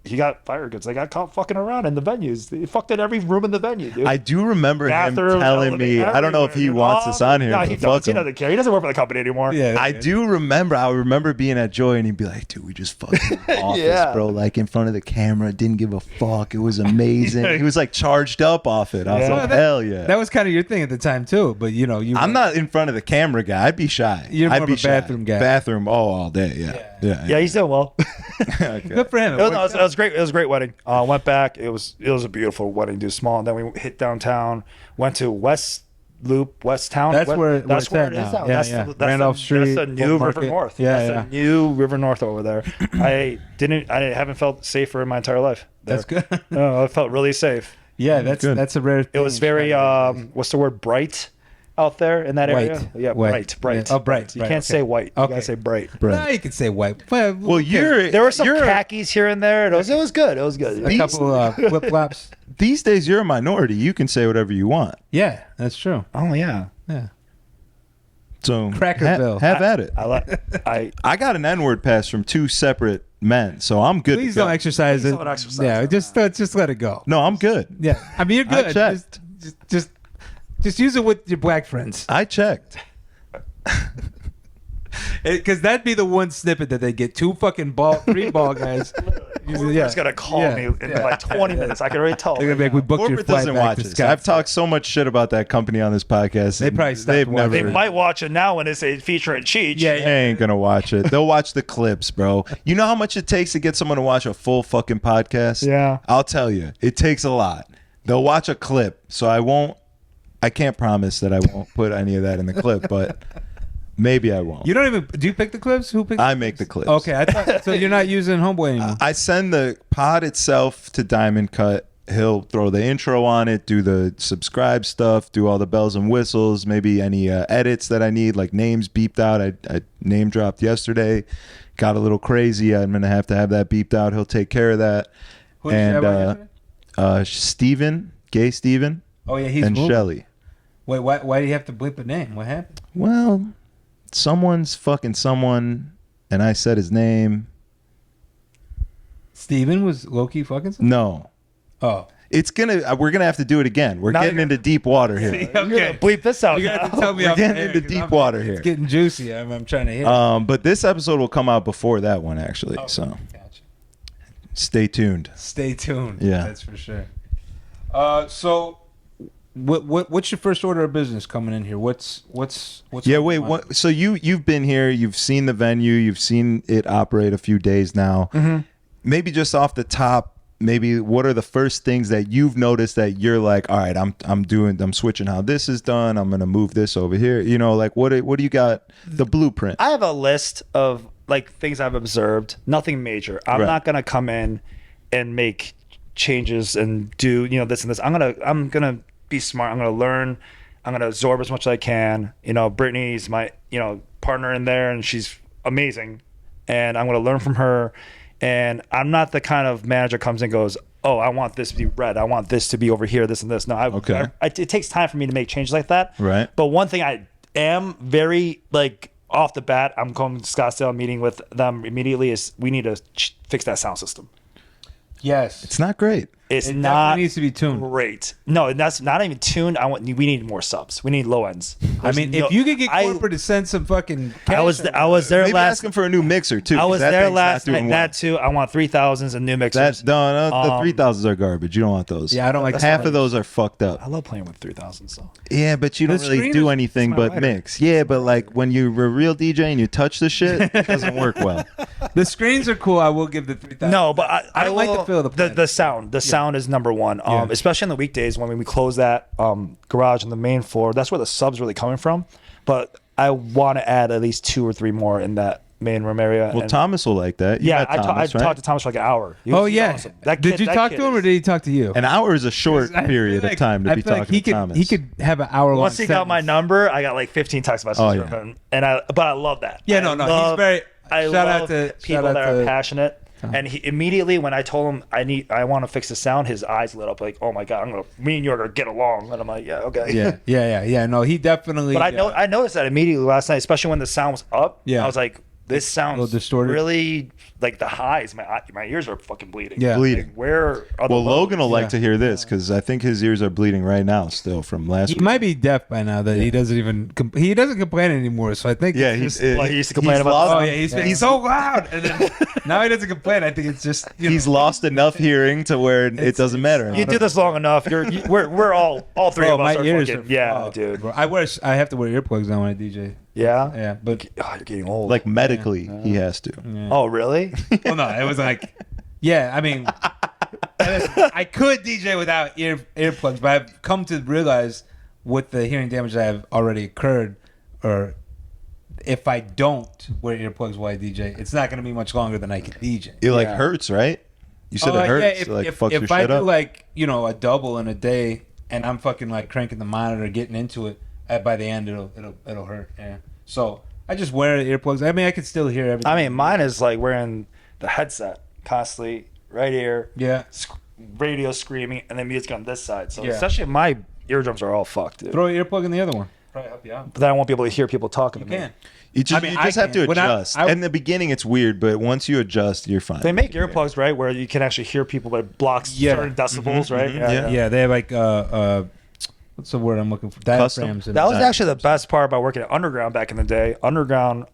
he got fired because they got caught fucking around in the venues. They fucked in every room in the venue, dude. I do remember him Bathrooms, telling me, elevator, I don't know if he everywhere, wants dude. this on here. No, but he fuck doesn't. He him. doesn't care. He doesn't work for the company anymore. Yeah. I remember being at Joy and he'd be like, dude, we just fucking office, Yeah. bro, like in front of the camera, didn't give a fuck. It was amazing. He was like charged up off it. I was Yeah. like, hell yeah. That was kind of your thing at the time too, but you know, I'm not in front of the camera guy. I'd be shy. You're I'd more be of a bathroom guy. Bathroom all day. Yeah. Yeah, he's doing well. Okay. Good for him. It was great. It was a great wedding. Went back. It was a beautiful wedding, dude. Small. And then we hit downtown. Went to West Town. That's where That's it's where at it is now. now. Yeah, That's yeah. that's Randolph Street, That's the new Folk River Market. North. Yeah, That's the new River North over there. I haven't felt safer in my entire life. there. That's good. No, I felt really safe. Yeah, Good. that's a rare thing. It was very what's the word, bright out there in that area. White. Yeah, White. bright. Yeah. Oh, bright. You Right, can't okay. say white. You Okay. gotta say bright. No, you can say white. Well, Well, There were some khakis here and there. It was good. It was good. a couple flip flops. these days you're a minority. You can say whatever you want. Yeah, that's true. Oh yeah. Yeah. So Crackerville. have at it. I got an N-word pass from 2 separate men, so I'm good. Please to go. don't exercise it. don't exercise Yeah, it. just let it go. No, I'm good. Yeah, I mean you're I good. checked. Just use it with your black friends. I checked. Because that'd be the one snippet that they get. 3 ball guys. Corporate's gonna call me in like 20 minutes. I can already tell. They're gonna be like, we booked your Corporate flight doesn't back watch to this. Scottsdale. I've talked so much shit about that company on this podcast. They and probably stopped they've watching. never. They might watch it now when it's a feature in CHEECH. Yeah, They ain't gonna watch it. They'll watch the clips, bro. You know how much it takes to get someone to watch a full fucking podcast? Yeah. I'll tell you, it takes a lot. They'll watch a clip, so I can't promise that I won't put any of that in the clip, but maybe I won't. You don't even. Do you pick the clips? Who picks? I make the clips. Okay, I thought so. You're not using Homeboy anymore. I send the pod itself to Diamond Cut. He'll throw the intro on it, do the subscribe stuff, do all the bells and whistles, maybe any edits that I need, like names beeped out. I name dropped yesterday. Got a little crazy. I'm going to have that beeped out. He'll take care of that. Who did you have on yesterday? Steven, gay Steven, Oh yeah, he's and moving. Shelly. Wait, why do you have to bleep a name? What happened? Well, someone's fucking someone, and I said his name. Steven was low-key fucking something? No. Oh. We're gonna have to do it again. We're Now getting you're- into deep water here. You're gonna bleep this out. You're gonna have to now. tell me We're off getting air, into 'cause deep water here. It's getting juicy. I'm trying to hit. But this episode will come out before that one, actually. So Gotcha. stay tuned. Stay tuned. Yeah. That's for sure. So, what's your first order of business coming in here? What's Yeah, going wait. on? What? So you've been here. You've seen the venue. You've seen it operate a few days now. Mm-hmm. Maybe just off the top. Maybe what are the first things that you've noticed that you're like, all right, I'm switching how this is done. I'm gonna move this over here. You know, like what do you got? The blueprint. I have a list of like things I've observed. Nothing major. I'm Right. not gonna come in and make changes and do this and this. I'm gonna be smart. I'm gonna learn. I'm gonna absorb as much as I can. Brittany's my partner in there, and she's amazing. And I'm gonna learn from her. And I'm not the kind of manager comes and goes, oh, I want this to be red. I want this to be over here, this and this. No, Okay. It takes time for me to make changes like that. Right. But one thing I am very off the bat, I'm going to Scottsdale, meeting with them immediately, is we need to fix that sound system. Yes. It's not great. It's It not definitely needs to be tuned. great. No, that's not even tuned. We need more subs. We need low ends. I mean, if you could get corporate to send some fucking cash I was there Maybe last. ask him for a new mixer too. I 'cause was that there thing's not last doing night. well. That too. I want 3000s and new mixers. No, the 3000s are garbage. You don't want those. Yeah, I don't like half of those are fucked up. I love playing with 3000s though. Yeah, but you don't The really screen do is- anything it's my but lighter. mix. Yeah, but like when you're a real DJ and you touch the shit, it doesn't work well. The screens are cool. I will give the 3000. No, but I don't like the feel of the plant. the sound. The sound is number one. Yeah. Especially on the weekdays when we close that garage on the main floor. That's where the subs really coming from. But I want to add at least 2 or 3 more in that main room area. Well, And- Thomas will like that. You yeah, met I Thomas, right? talked to Thomas for like an hour. He Oh was yeah. awesome. That Did kid- you that talk kid to him or is- did he talk to you? An hour is a short I feel period like- of time to I be feel like talking he to could, Thomas. He could have an hour long. Once he got my number, I got like 15 text messages Oh, from yeah. him, but I love that. Yeah, I no, he's love- very. I shout love out to people shout out that are to- passionate. And he immediately, when I told him I want to fix the sound, his eyes lit up like, oh my god, me and you are gonna get along. And I'm like, yeah, okay. Yeah. No, he definitely. But I noticed that immediately last night, especially when the sound was up. Yeah. I was like, this sounds little distorted. really like the highs. My ears are fucking bleeding. Yeah. Bleeding. Like, where are the Well, Logan will lows? like to hear this because I think his ears are bleeding right now still from last He week. might be deaf by now. That he doesn't even. He doesn't complain anymore. So I think. Yeah, it's he's, just- Well, he used to complain he's about lost, the Oh sound. yeah, he's so loud, and then now he doesn't complain. I think it's just he's lost enough hearing to where it doesn't matter. You do this long enough. We're all three Bro, of us my are ears fucking, are yeah, fucked, dude. bro. I have to wear earplugs now when I DJ. Yeah. Yeah, but Oh, you're getting old. Like medically, he has to. oh really? well, no, it was like, yeah. I mean, I could DJ without earplugs, but I've come to realize with the hearing damage that have already occurred, or if I don't wear earplugs while I DJ, it's not going to be much longer than I can DJ. It like Yeah. hurts, right? You said it hurts. Yeah, it, like if fucks your I shit do up. like a double in a day, and I'm fucking like cranking the monitor, getting into it, by the end it'll hurt. Yeah. So I just wear earplugs. I mean, I can still hear everything. I mean, mine is like wearing the headset constantly, right here. Yeah. Radio screaming, and then music on this side. So Yeah. essentially, my eardrums are all fucked, dude. Throw an earplug in the other one. Probably help you out. But then I won't be able to hear people talking You to me. can. You just, I mean, you just I have to can. When I- adjust. I- In the beginning, it's weird, but once you adjust, you're fine. They make earplugs, right, where you can actually hear people, but it blocks Yeah. certain decibels, right? Yeah. Yeah, they have like what's the word I'm looking for? Custom? Diaphragms. and- That was actually the best part about working at Underground back in the day. Underground,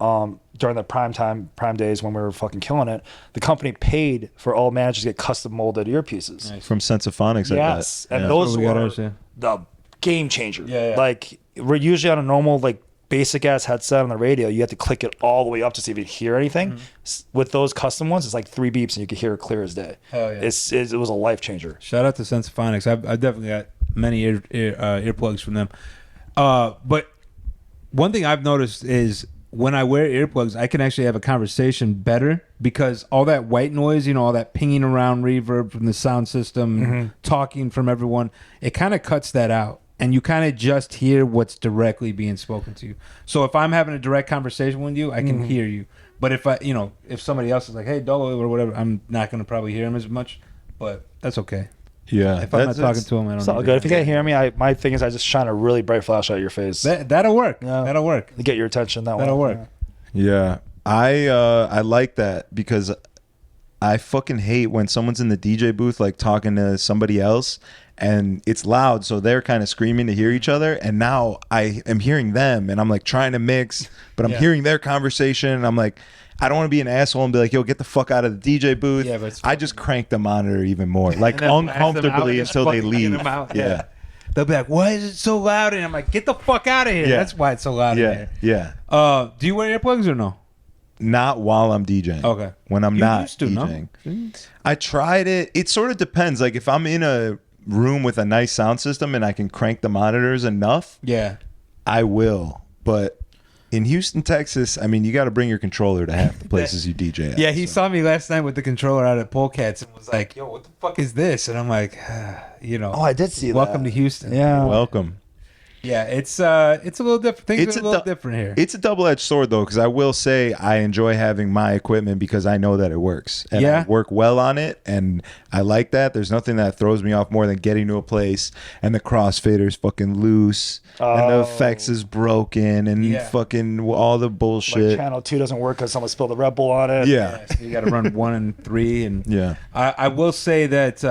during the prime days when we were fucking killing it, the company paid for all managers to get custom molded earpieces. Nice. From Sensophonics. Yes, I bet. and Yeah. those we got were ours, yeah. the game changer. Yeah. Like we're usually on a normal like basic ass headset on the radio. You have to click it all the way up to see if you hear anything. With those custom ones, it's like 3 beeps and you can hear it clear as day. Hell yeah. It was a life changer. Shout out to Sensophonics. I've definitely got many earplugs from them. But one thing I've noticed is when I wear earplugs, I can actually have a conversation better because all that white noise, all that pinging around reverb from the sound system, talking from everyone, it kind of cuts that out. And you kind of just hear what's directly being spoken to you. So if I'm having a direct conversation with you, I can hear you. But if if somebody else is like, hey, Dolo or whatever, I'm not going to probably hear him as much. But that's okay. Yeah. If I'm not talking to him, I don't It's all need good. to. If you can't hear me, my thing is I just shine a really bright flashlight at your face That'll work. Yeah. That'll work. to get your attention. That'll work. Yeah. I like that because I fucking hate when someone's in the DJ booth like talking to somebody else and it's loud, so they're kind of screaming to hear each other, and now I am hearing them and I'm like trying to mix, but I'm Yeah. hearing their conversation and I'm like, I don't want to be an asshole and be like, yo, get the fuck out of the DJ booth. Yeah, but it's I just crank the monitor even more, like And then blast them out uncomfortably and just until they fucking get leave. them out. Yeah. They'll be like, why is it so loud? And I'm like, get the fuck out of here. Yeah. That's why it's so loud in Yeah. here. Yeah. Do you wear earplugs or no? Not while I'm DJing. Okay. When I'm You not used to, DJing. no? I tried it. It sort of depends. Like if I'm in a room with a nice sound system and I can crank the monitors enough, Yeah. I will. But in Houston, Texas, I mean, you got to bring your controller to half the places you DJ at. Yeah, he so. saw me last night with the controller out at Polecats and was like, yo, what the fuck is this? And I'm like, Oh, I did see welcome that. to Houston. Yeah. Welcome. Yeah, it's a little different. Things It's are a little different here. It's a double-edged sword, though, because I will say I enjoy having my equipment because I know that it works. And Yeah. I work well on it, and I like that. There's nothing that throws me off more than getting to a place and the crossfader's fucking loose and the effects is broken and Yeah. fucking all the Like bullshit. channel 2 doesn't work because someone spilled the Red Bull on it. Yeah. Yeah, so you got to run 1 and 3, and Yeah. I will say that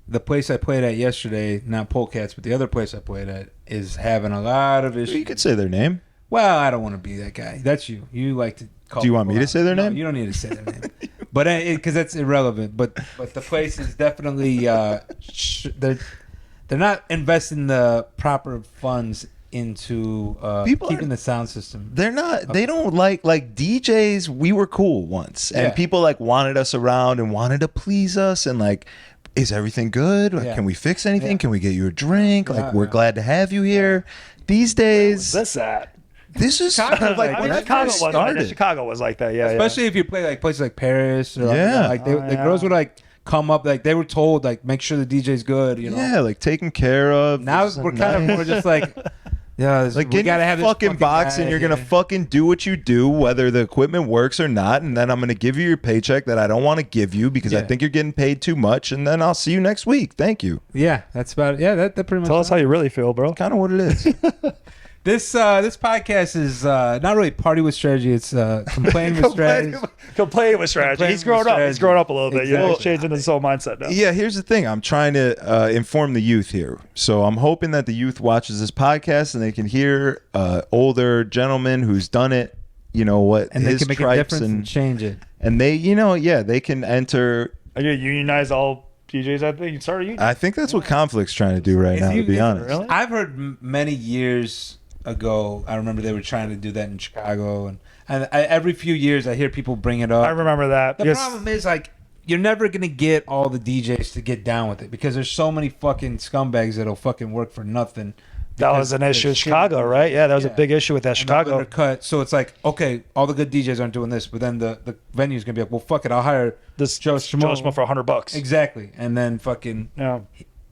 the place I played at yesterday, not Polecats, but the other place I played at, is having a lot of issues. You could say their name. Well, I don't want to be that guy. That's you. You like to call. Do you want me people to say their No, name? you don't need to say their name. But because that's irrelevant. But the place is definitely they're not investing the proper funds into People keeping are- the sound system. They're not. They don't like DJs. We were cool once, and Yeah. people like wanted us around and wanted to please us, and like, is everything good? Like, Yeah. can we fix anything? Yeah. Can we get you a drink? Yeah, Like, we're yeah. glad to have you here. These days, That's that. this is Chicago, like like, when I I mean, Chicago first was like that. started. Chicago was like that. Yeah, Especially if you play like places like Paris or Yeah. like Oh, the yeah. girls would like come up, like they were told like make sure the DJ's good, you know. Yeah, like taken care of. Now This is we're kind of nice. more just like, yeah, Like, we get gotta in have the this fucking box guy, and you're gonna yeah. fucking do what you do, whether the equipment works or not, and then I'm gonna give you your paycheck that I don't want to give you because I Yeah. think you're getting paid too much, and then I'll see you next week. Thank you. Yeah, that's about it. Yeah, that pretty much. Tell us how you really feel, bro. Kind of what it is. This podcast is not really party with strategy. It's complain with strategy. Complain with strategy. Complain He's grown with up. strategy. He's grown up a little bit. You know, he's Exactly. changing his whole mindset now. Yeah, here's the thing. I'm trying to inform the youth here. So I'm hoping that the youth watches this podcast and they can hear older gentleman who's done it, you know, what And they his can make a tripes difference and change it. and they, you know, yeah, they can enter. Are you unionize all DJs? I think you started a union. I think that's what Conflict's trying to do right now, to be honest. really? I've heard many years ago. I remember they were trying to do that in Chicago, and every few years I hear people bring it up. I remember that. The Yes. problem is like you're never gonna get all the DJs to get down with it because there's so many fucking scumbags that'll fucking work for nothing. That because was an issue in they're Chicago, shitty. right? Yeah, that was a Yeah. big issue with that And they'll Chicago. undercut. So it's like, okay, all the good DJs aren't doing this, but then the venue's gonna be like, well, fuck it, I'll hire This Joe Joe Schmo. Schmo for $100. Exactly, and then fucking Yeah,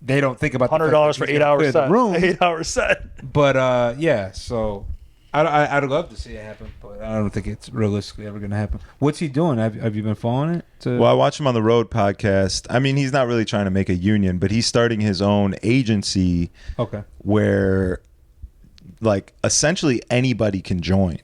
they don't think about the fact $100 that for he's 8 gonna hours clear the set. room. 8 hours set. But yeah, so I'd love to see it happen, but I don't think it's realistically ever gonna happen. What's he doing? Have you been following it? Well, I watch him on the Road podcast. I mean, he's not really trying to make a union, but he's starting his own agency Okay. where, like, essentially anybody can join.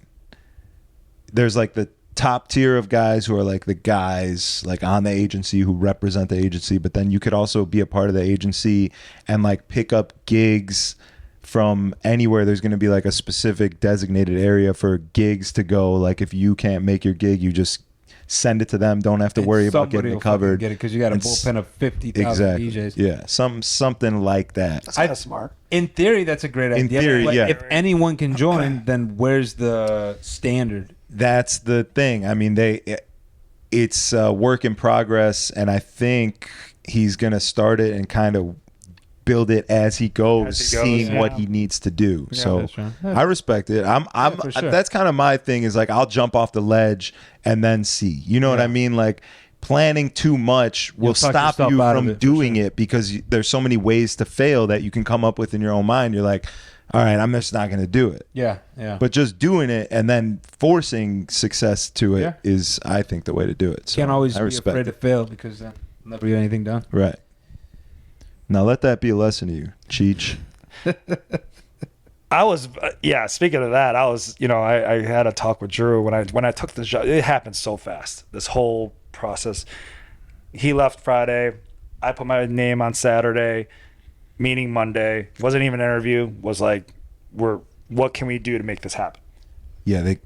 There's like the top tier of guys who are like the guys like on the agency who represent the agency, but then you could also be a part of the agency and like pick up gigs from anywhere. There's going to be like a specific designated area for gigs to go. Like if you can't make your gig, you just send it to them. Don't have to worry about getting it covered. Get it because you got a And bullpen of 50,000 Exactly. DJs. Yeah, something like that. That's kind of smart. In theory, that's a great idea. In theory, But yeah. If anyone can join, then where's the standard? That's the thing. I mean, it's a work in progress, and I think he's gonna start it and kind of build it as he goes, As he goes, seeing yeah. what he needs to do. So that's right. I respect it. for sure. That's kind of my thing. Is like I'll jump off the ledge and then see. You know what I mean? Like planning too much will You'll talk stop yourself you out of from it, for doing sure. it because there's so many ways to fail that you can come up with in your own mind. You're like, all right, I'm just not going to do it. Yeah, yeah. But just doing it and then forcing success to it is, Yeah. I think, the way to do it. So can't always I be respect afraid to it. fail because then you'll never get anything done. Right. Now let that be a lesson to you, Cheech. I was, speaking of that, I was, I had a talk with Drew when I took this job. It happened so fast, this whole process. He left Friday. I put my name on Saturday, meeting Monday. Wasn't even an interview. Was like, what can we do to make this happen? Yeah, they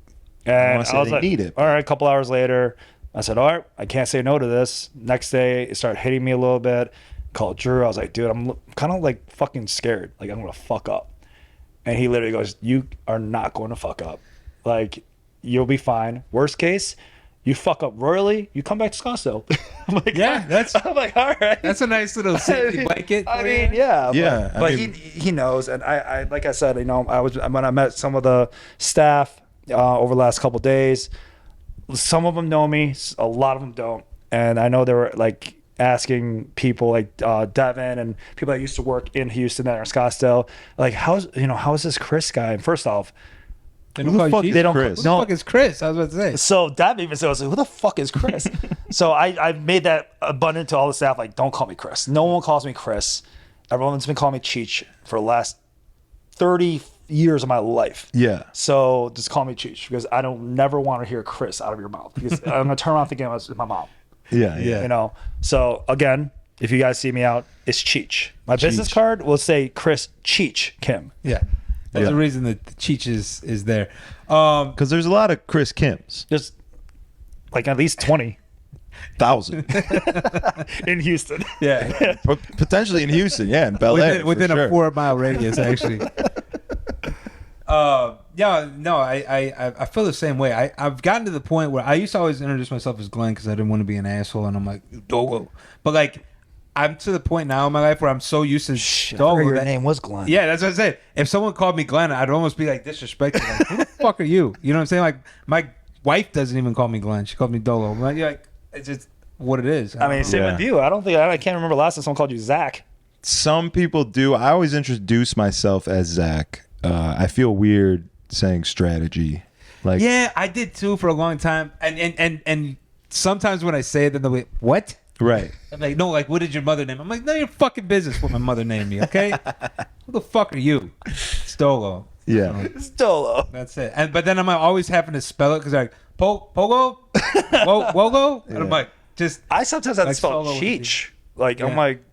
And wanna say I was they like, need it. all right, a couple hours later, I said, all right, I can't say no to this. Next day, it started hitting me a little bit. Called Drew. I was like, dude, I'm kind of like fucking scared. Like, I'm going to fuck up. And he literally goes, you are not going to fuck up. Like, you'll be fine. Worst case, you fuck up royally, you come back to Scottsdale. I'm like, Yeah, I'm like, all right. That's a nice little safety blanket. I for mean, you. yeah. Yeah, I But mean- he knows. And I like I said, when I met some of the staff over the last couple of days, some of them know me, a lot of them don't. And I know they were like asking people like Devin and people that used to work in Houston that are in Scottsdale, like, how is this Chris guy? And first off, They Who don't the call you fuck Chief? is they don't Chris? Who the fuck is Chris? I was about to say. so Devin even said, who the fuck is Chris? So I made that abundant to all the staff, like, don't call me Chris. No one calls me Chris. Everyone's been calling me Cheech for the last 30 years of my life. Yeah. So just call me Cheech because I don't never want to hear Chris out of your mouth because I'm gonna turn around thinking it's my mom. Yeah. Yeah. So again, if you guys see me out, it's Cheech. My business Cheech. card will say Chris Cheech Kim. Yeah. That's the reason that the CHEECH is there. Because there's a lot of Chris Kims. There's like at least 20,000 in Houston. Yeah. potentially in Houston. Yeah, in Bel Air. Within for a sure. 4-mile radius, actually. I feel the same way. I've gotten to the point where I used to always introduce myself as Glenn because I didn't want to be an asshole, and I'm like, Dogo. But like, I'm to the point now in my life where I'm so used to Dogo. Your name was Glenn. Yeah, that's what I said. If someone called me Glenn, I'd almost be like disrespected. Like, who the fuck are you? You know what I'm saying? Like, my wife doesn't even call me Glenn. She called me Dolo. Like, you're like, it's just what it is. I mean, same Yeah. with you. I can't remember last time someone called you Zach. Some people do. I always introduce myself as Zach. I feel weird saying strategy. Like, Yeah, I did too for a long time. And sometimes when I say it, then they'll be, what? right. I'm like, no, like, what did your mother name? I'm like, no, your fucking business what my mother named me, okay? Who the fuck are you? Stolo. Yeah. Stolo. That's it. But then I'm always having to spell it because they're like, Pogo? Wogo? And I'm like, just. I sometimes have to Like spell Solo would Cheech. Like, Yeah. I'm like,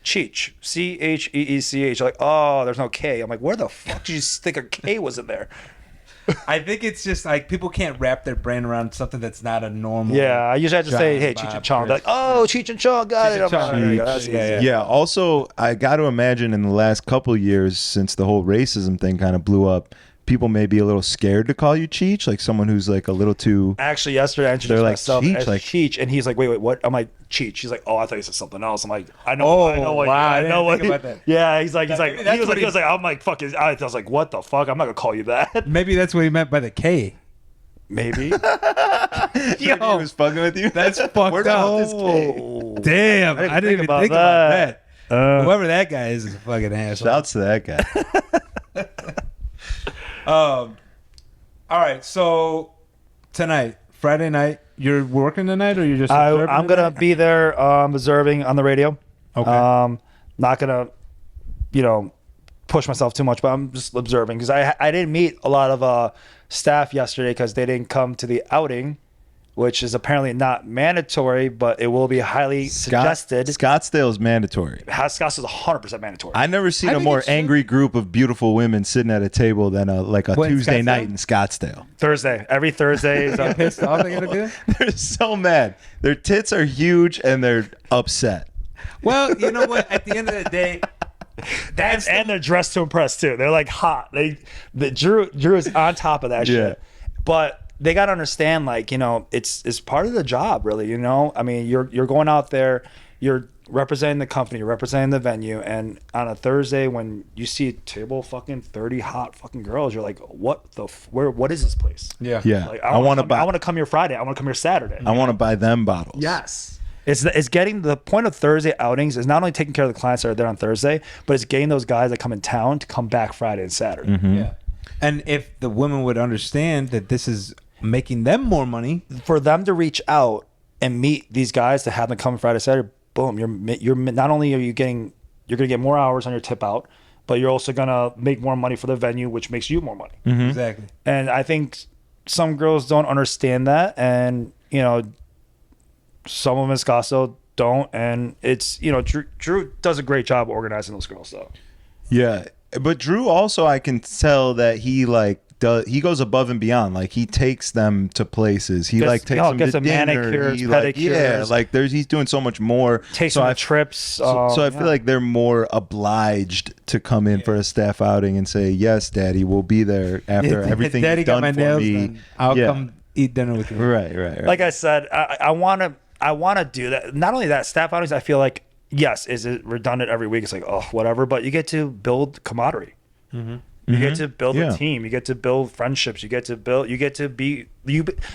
Cheech. CHEEECH. Like, oh, there's no K. I'm like, where the fuck did you think a K was in there? I think it's just like people can't wrap their brain around something that's not a normal. Yeah, I usually have to say, hey, John Cheech and Bob Chong. They're like, oh, Cheech and Chong, got it. Cheech and I'm like, Chong. there you go. That's Yeah, easy. Yeah. Also, I got to imagine in the last couple years, since the whole racism thing kind of blew up, people may be a little scared to call you Cheech, like someone who's like a little too. Actually, yesterday I introduced They're like, myself Cheech, as like- Cheech, and he's like, wait, what? I'm like, Cheech. He's like, oh, I thought you said something else. I'm like, I know. Oh, I know what, wow, I I didn't know what. think about that. Yeah, he's like, Maybe he that's was what like, he was like, I'm like, fuck. I was like, what the fuck? I'm not gonna call you that. Maybe that's what he meant by the K. Maybe. He was fucking with you. That's fucked Where's up. this K? Oh. Damn, I didn't even think about that. Whoever that guy is a fucking asshole. Shouts to that guy. All right, so tonight, Friday night, you're working tonight, or you're just? observing I'm gonna tonight? be there observing on the radio. Okay. Not gonna, push myself too much, but I'm just observing because I didn't meet a lot of staff yesterday because they didn't come to the outing, which is apparently not mandatory, but it will be highly suggested. Scottsdale is mandatory. Scottsdale is 100% mandatory. I never seen I a think more it should. angry group of beautiful women sitting at a table than a What, in Tuesday Scottsdale? night in Scottsdale. Thursday, every Thursday is Get pissed off. They gotta do. They're so mad. Their tits are huge and they're upset. Well, you know what? At the end of the day, that's and they're dressed to impress too. They're like hot. Drew is on top of that Yeah. shit. But they got to understand, it's part of the job, really. I mean, you're going out there, you're representing the company, you're representing the venue, and on a Thursday when you see a table of fucking 30 hot fucking girls, you're like, what is this place? yeah. Yeah. Like, I want to buy. I want to come here Friday. I want to come here Saturday. I want to buy them bottles. Yes. It's getting the point of Thursday outings is not only taking care of the clients that are there on Thursday, but it's getting those guys that come in town to come back Friday and Saturday. Mm-hmm. Yeah. And if the women would understand that this is making them more money, For them to reach out and meet these guys to have them come Friday, Saturday, boom, you're not only are you're going to get more hours on your tip out, but you're also going to make more money for the venue, which makes you more money. Mm-hmm. exactly. And I think some girls don't understand that, and some of them in Scottsdale don't, and it's Drew does a great job organizing those girls though. Yeah, but Drew also, I can tell that he he goes above and beyond. Like, he takes them to places. He takes them gets to them dinner. manicures, He, pedicures. he's doing so much more. Takes so them I on trips. So I feel like they're more obliged to come in for a staff outing and say, "Yes, Daddy, we'll be there after everything Daddy you've got done my for nails me." done. I'll Yeah. come eat dinner with you. Right. like I said, I want to do that. Not only that, staff outings, I feel like, yes, is it redundant every week? It's like, oh, whatever. But you get to build camaraderie. Mm-hmm. You get to build Yeah. a team. You get to build friendships. You get to be.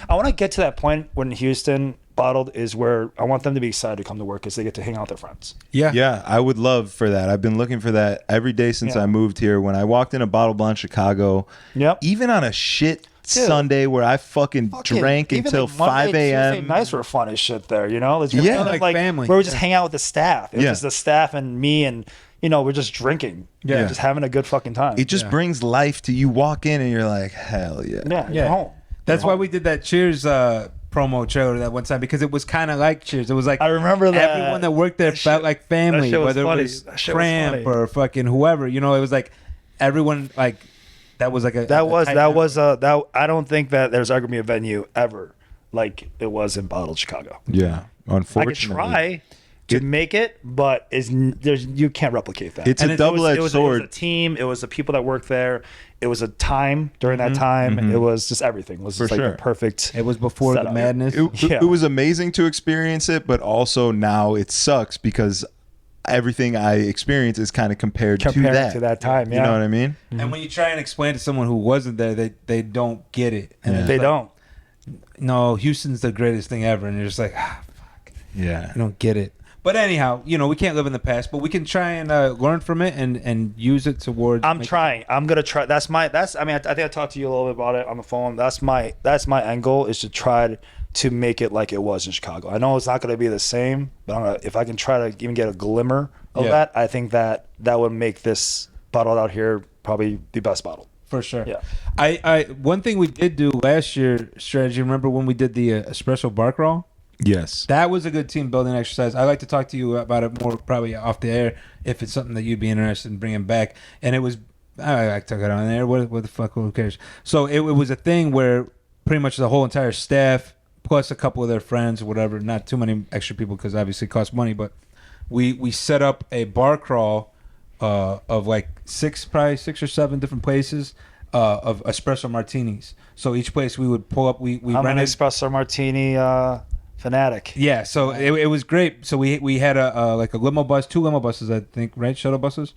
I want to get to that point when Houston bottled is where I want them to be excited to come to work because they get to hang out with their friends. Yeah. Yeah, I would love for that. I've been looking for that every day since Yeah. I moved here. When I walked into Bottle Blonde Chicago, Yep. even on a shit Sunday where I fucking drank Even until like Monday, 5 a.m. Tuesday nights were fun as shit there, It's Yeah. kind of Like family. where we just hang out with the staff. It was Yeah. just the staff and me, and we're just drinking. Yeah. Just having a good fucking time. It just Yeah. brings life to you. Walk in and you're like, hell yeah. yeah, Yeah. you're home. That's why we did that Cheers promo trailer that one time because it was kind of like Cheers. It was like I remember that. everyone that worked there felt like family, that shit was whether funny. it was That shit was Tramp funny. or fucking whoever. You know, it was like everyone like that was like a that I don't think that there's ever gonna be a venue ever like it was in Bottled Chicago. Yeah, I unfortunately. could try to make it, but you can't replicate that. It's a double-edged sword. It was a team. It was the people that worked there. It was a time during that time. It was just everything. It was just For like sure. the perfect. It was before setup. the madness. It was amazing to experience it, but also now it sucks because everything I experience is kind of compared to that time. You know what I mean? And when you try and explain to someone who wasn't there, they don't get it. And Yeah. it's They like, don't. No, Houston's the greatest thing ever, and you're just like, fuck, Yeah. I don't get it. But anyhow, you know, we can't live in the past, but we can try and learn from it and use it towards. I'm trying. I'm gonna try. I mean, I think I talked to you a little bit about it on the phone. That's my end goal is to try to make it like it was in Chicago. I know it's not gonna be the same, but if I can try to even get a glimmer of that, I think that would make this bottle out here probably the best bottle. For sure. Yeah. I one thing we did do last year, strategy. Remember when we did the espresso bar crawl? Yes. That was a good team building exercise. I'd like to talk to you about it more probably off the air if it's something that you'd be interested in bringing back. And it was, I took it on there. What the fuck, who cares? So it was a thing where pretty much the whole entire staff, plus a couple of their friends or whatever, not too many extra people because obviously it costs money, but we set up a bar crawl of like six or seven different places of espresso martinis. So each place we would pull up, we I'm an rented espresso martini fanatic. Yeah, so it was great. So we had a like a limo bus, 2 limo buses, I think, right? Shuttle buses.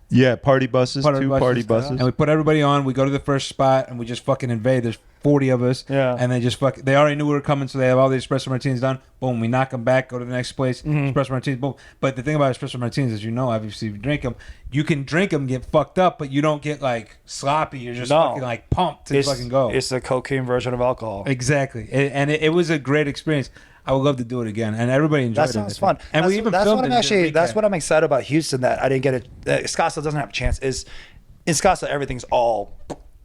Yeah, party buses, two party buses. And we put everybody on. We go to the first spot and we just fucking invade. There's 40 of us. Yeah. And they just they already knew we were coming, so they have all the espresso martinis done. Boom, we knock them back, go to the next place, espresso martinis, boom. But the thing about espresso martinis is, you know, obviously, if you drink them, you can drink them, get fucked up, but you don't get like sloppy. You're just fucking like pumped to fucking go. It's the cocaine version of alcohol. Exactly. And it was a great experience. I would love to do it again, and everybody enjoyed it. That sounds fun. And we even filmed it. That's what I'm excited about Houston that I didn't get it. Scottsdale doesn't have a chance. Is in Scottsdale everything's all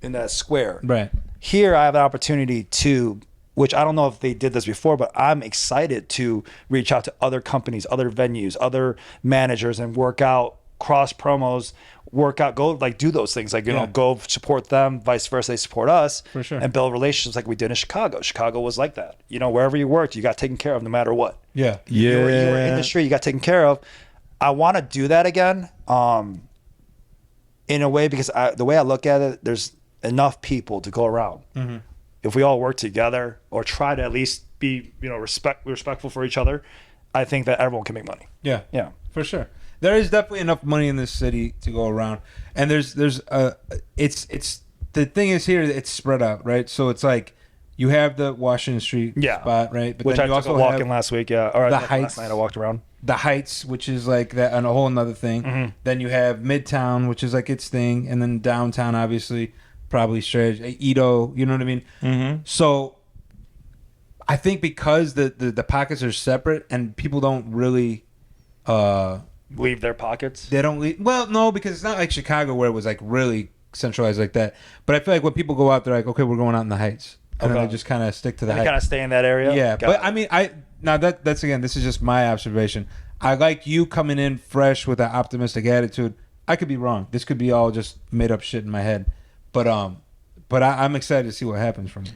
in that square. Right. Here I have an opportunity to, which I don't know if they did this before, but I'm excited to reach out to other companies, other venues, other managers, and work out cross promos. Go like do those things, like you know, go support them, vice versa, they support us, For sure. and build relationships like we did in Chicago. Chicago was like that. You know, wherever you worked, you got taken care of no matter what. Yeah. You were in the street, you got taken care of. I want to do that again, in a way, because the way I look at it, there's enough people to go around. Mm-hmm. If we all work together or try to at least be, you know, respectful for each other, I think that everyone can make money. Yeah. Yeah. For sure. There is definitely enough money in this city to go around, and it's the thing is here, it's spread out, right? So it's like you have the Washington Street spot, right? But which then I you took a also walk have in last week. Yeah, or the last Heights. night I walked around. the Heights, which is like that, and a whole another thing. Mm-hmm. Then you have Midtown, which is like its thing, and then downtown, obviously, probably straight Edo. You know what I mean? Mm-hmm. So I think because the pockets are separate and people don't really Leave their pockets. they don't leave. Well, no, because it's not like Chicago where it was like really centralized like that. But I feel like when people go out, they're like, okay, we're going out in the Heights, and then Okay. they just kind of stick to the They Heights. kind of stay in that area. Yeah, Got but it. I mean, that's again, this is just my observation. I like you coming in fresh with an optimistic attitude. I could be wrong. This could be all just made up shit in my head, but I'm excited to see what happens from it.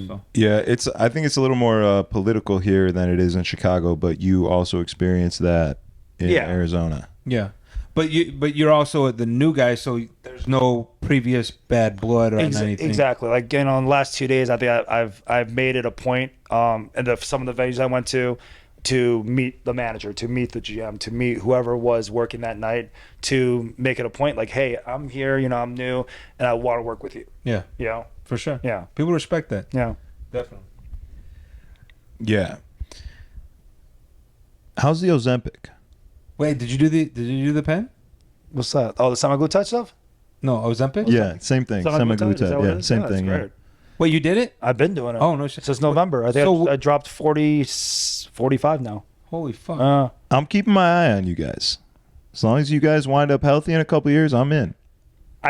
So. Yeah, I think it's a little more political here than it is in Chicago, but you also experience that in Arizona. Yeah, but you're also the new guy, so there's no previous bad blood or anything. Exactly. Like, you know, in the last 2 days, I think I've made it a point, and some of the venues I went to meet the manager, to meet the GM, to meet whoever was working that night, to make it a point like, hey, I'm here, you know, I'm new, and I want to work with you. Yeah, You know? for sure. Yeah. People respect that. Yeah. Definitely. Yeah. How's the Ozempic? Wait, did you do the pen? What's that? Oh, the semaglutide stuff? No, Ozempic? Yeah, same thing. Semaglutide? Is that Semaglutide. what it Yeah, is? same that's thing. Yeah. great. Wait, you did it? I've been doing it. Oh, no shit. Since November. I think So- I dropped 45 now. Holy fuck. I'm keeping my eye on you guys. As long as you guys wind up healthy in a couple years, I'm in.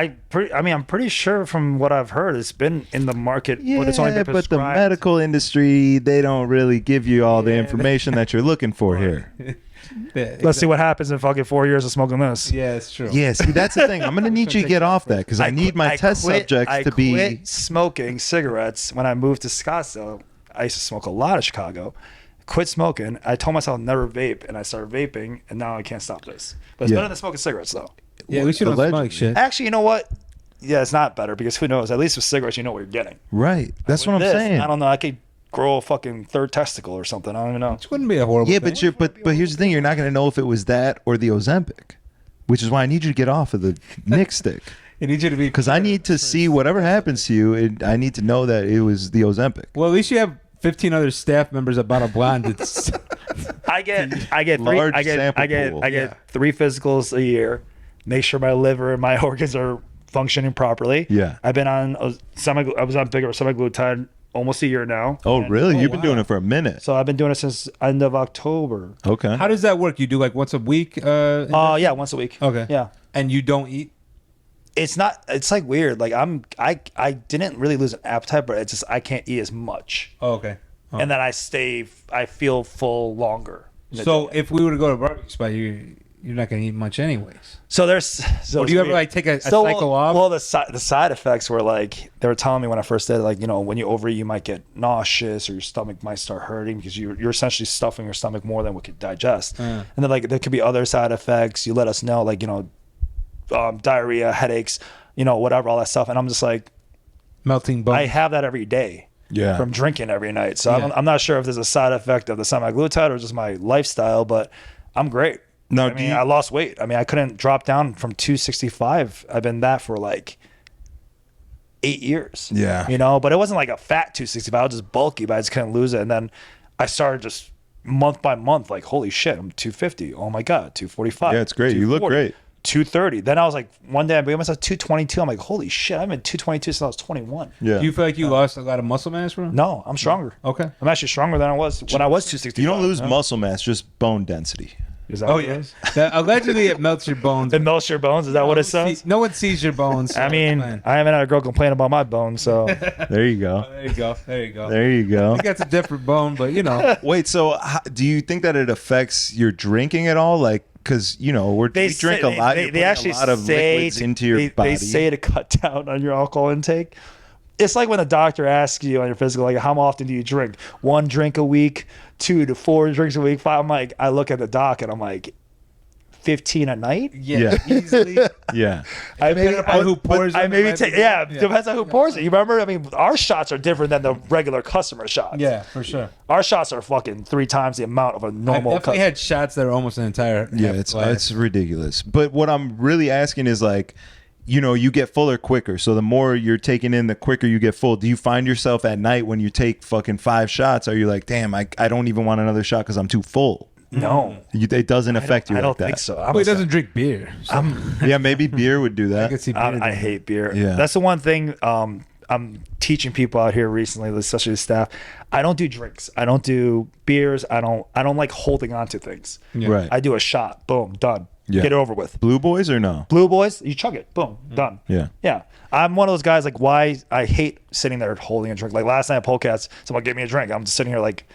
I'm pretty sure from what I've heard, it's been in the market, Yeah, but it's only been but the prescribed. medical industry, they don't really give you all the information that you're looking for here. Let's see what happens in fucking 4 years of smoking this. Yeah, it's true. Yeah, see, that's the thing. I'm going to need you to get off that because I need my test subjects to be. I quit smoking cigarettes when I moved to Scottsdale. I used to smoke a lot in Chicago. Quit smoking. I told myself never vape, and I started vaping, and now I can't stop this. But it's better than smoking cigarettes, though. Yeah, we should Allegedly. smoke shit. Actually, you know what? Yeah, it's not better because who knows? At least with cigarettes, you know what you're getting. Right. That's With what I'm this, saying. I don't know. I could grow a fucking third testicle or something. I don't even know. Which wouldn't be a horrible Yeah, thing. but here's the thing: you're not going to know if it was that or the Ozempic, which is why I need you to get off of the Nick stick I need you to be because I need to see whatever happens to you. I need to know that it was the Ozempic. Well, at least you have 15 other staff members at Bottle Blonde. It's, I get three, Large I get sample pool. 3 physicals a year. Make sure my liver and my organs are functioning properly. Yeah. I've been on I was on bigger semaglutide almost a year now. Oh, And really? You've been wow. doing it for a minute. So I've been doing it since end of October. Okay. how does that work? You do like once a week? Yeah, once a week. Okay. Yeah. And you don't eat? It's like weird. Like I didn't really lose an appetite, but it's just I can't eat as much. Oh, okay. Oh. And then I feel full longer. in the So day. if we were to go to a barbecue spot, you're not going to eat much anyways. So there's. So Or do you ever like take a cycle off? Well, the side effects were like they were telling me when I first did it, like when you overeat, you might get nauseous or your stomach might start hurting because you're essentially stuffing your stomach more than what could digest. And then like there could be other side effects. You let us know, like diarrhea, headaches, whatever, all that stuff. And I'm just like, Melting bone. I have that every day. Yeah. From drinking every night. So Yeah. I'm not sure if there's a side effect of the semaglutide or just my lifestyle, but I'm great. Now, I lost weight. I mean, I couldn't drop down from 265. I've been that for like 8 years. Yeah. But it wasn't like a fat 265. I was just bulky, but I just couldn't lose it. And then I started just month by month, like, holy shit, I'm 250. Oh my God, 245. Yeah, it's great. You look 240, great. 230. Then I was like, one day I made myself 222. I'm like, holy shit, I've been 222 since I was 21. Yeah. Do you feel like you lost a lot of muscle mass, bro? No, I'm stronger. Okay. I'm actually stronger than I was when I was 265. You don't lose muscle mass, just bone density. Is that Oh, what it yeah. is? Allegedly, it melts your bones. It melts your bones. Is that what it says? No one sees your bones. so I mean, it's fine. I haven't had a girl complain about my bones, so There you go. There you go. There you go. There you I go. think that's a different bone, but Wait, so do you think that it affects your drinking at all? Like, because we drink a lot. You're They putting actually a lot of say liquids into your body. They say to cut down on your alcohol intake. It's like when the doctor asks you on your physical, like, how often do you drink? 1 drink a week, 2 to 4 drinks a week, 5. I'm like, I look at the doc and I'm like, 15 a night. yeah, easily. Yeah. I maybe Depending upon who pours I them, it maybe might take be- yeah. depends on who pours it. You remember? I mean, our shots are different than the regular customer shots. Yeah, for sure. Our shots are fucking 3 times the amount of a I normal. definitely had shots that are almost an entire. Yeah, half it's glass. ridiculous. But what I'm really asking is like, you get fuller quicker. So the more you're taking in, the quicker you get full. Do you find yourself at night when you take fucking 5 shots? Are you like, damn, I don't even want another shot because I'm too full? No, It doesn't affect you I like don't that. think so. Well, he doesn't drink beer. So Yeah, maybe beer would do I that. could see beer. I hate beer. Yeah. That's the one thing I'm teaching people out here recently, especially the staff. I don't do drinks. I don't do beers. I don't like holding on to things. Yeah. Right. I do a shot. Boom, done. Yeah. Get it over with. Blue boys or no? Blue boys, you chug it. Boom, done. Yeah. Yeah. I'm one of those guys like why I hate sitting there holding a drink. Like last night at Polecats, someone gave me a drink. I'm just sitting here like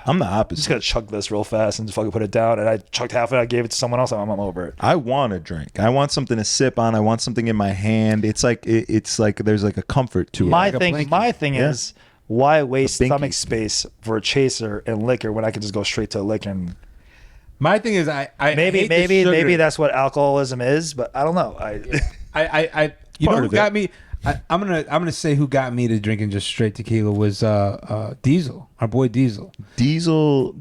I'm the I'm opposite. just gonna chug this real fast and just fucking put it down. And I chugged half of it. I gave it to someone else. I'm over it. I want a drink. I want something to sip on. I want something in my hand. It's like there's like a comfort to it. My Like a thing, blanket. my thing Yeah. is why waste binky. stomach space for a chaser and liquor when I can just go straight to liquor and My thing is, I maybe hate the sugar. maybe that's what alcoholism is, but I don't know. You know Part who of it. got me? I'm gonna say who got me to drinking just straight tequila was Diesel, our boy Diesel. Diesel,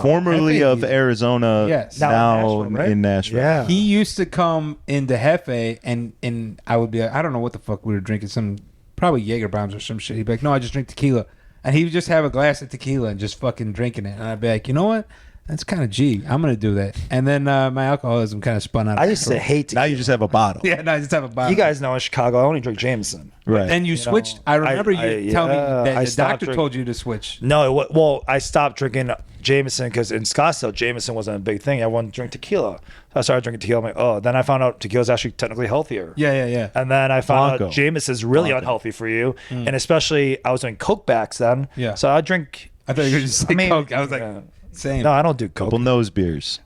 formerly Hefe of Diesel. Arizona, Yes. now Now in Nashville, right? in Nashville. Yeah. He used to come into Hefe and I would be like, I don't know what the fuck we were drinking, some probably Jaeger bombs or some shit. He'd be like, no, I just drink tequila, and he would just have a glass of tequila and just fucking drinking it, and I'd be like, you know what? That's kind of G. I'm gonna do that. And then my alcoholism kind of spun out. I used to hate Now you just have a bottle. Yeah, no, I just have a bottle. You guys know in Chicago, I only drink Jameson. Right. And you switched. I remember you telling me that I the stopped doctor drink- told you to switch. No, well, I stopped drinking Jameson, because in Scottsdale, Jameson wasn't a big thing. Everyone drank tequila. So I started drinking tequila. I'm like, oh. Then I found out tequila is actually technically healthier. Yeah. And then I found Blanco. out Jameson is really unhealthy for you. And especially, I was doing Coke backs then. Yeah. So I drink. I thought you were just saying Coke. I was like, same. No, I don't do Coke. Couple nose beers.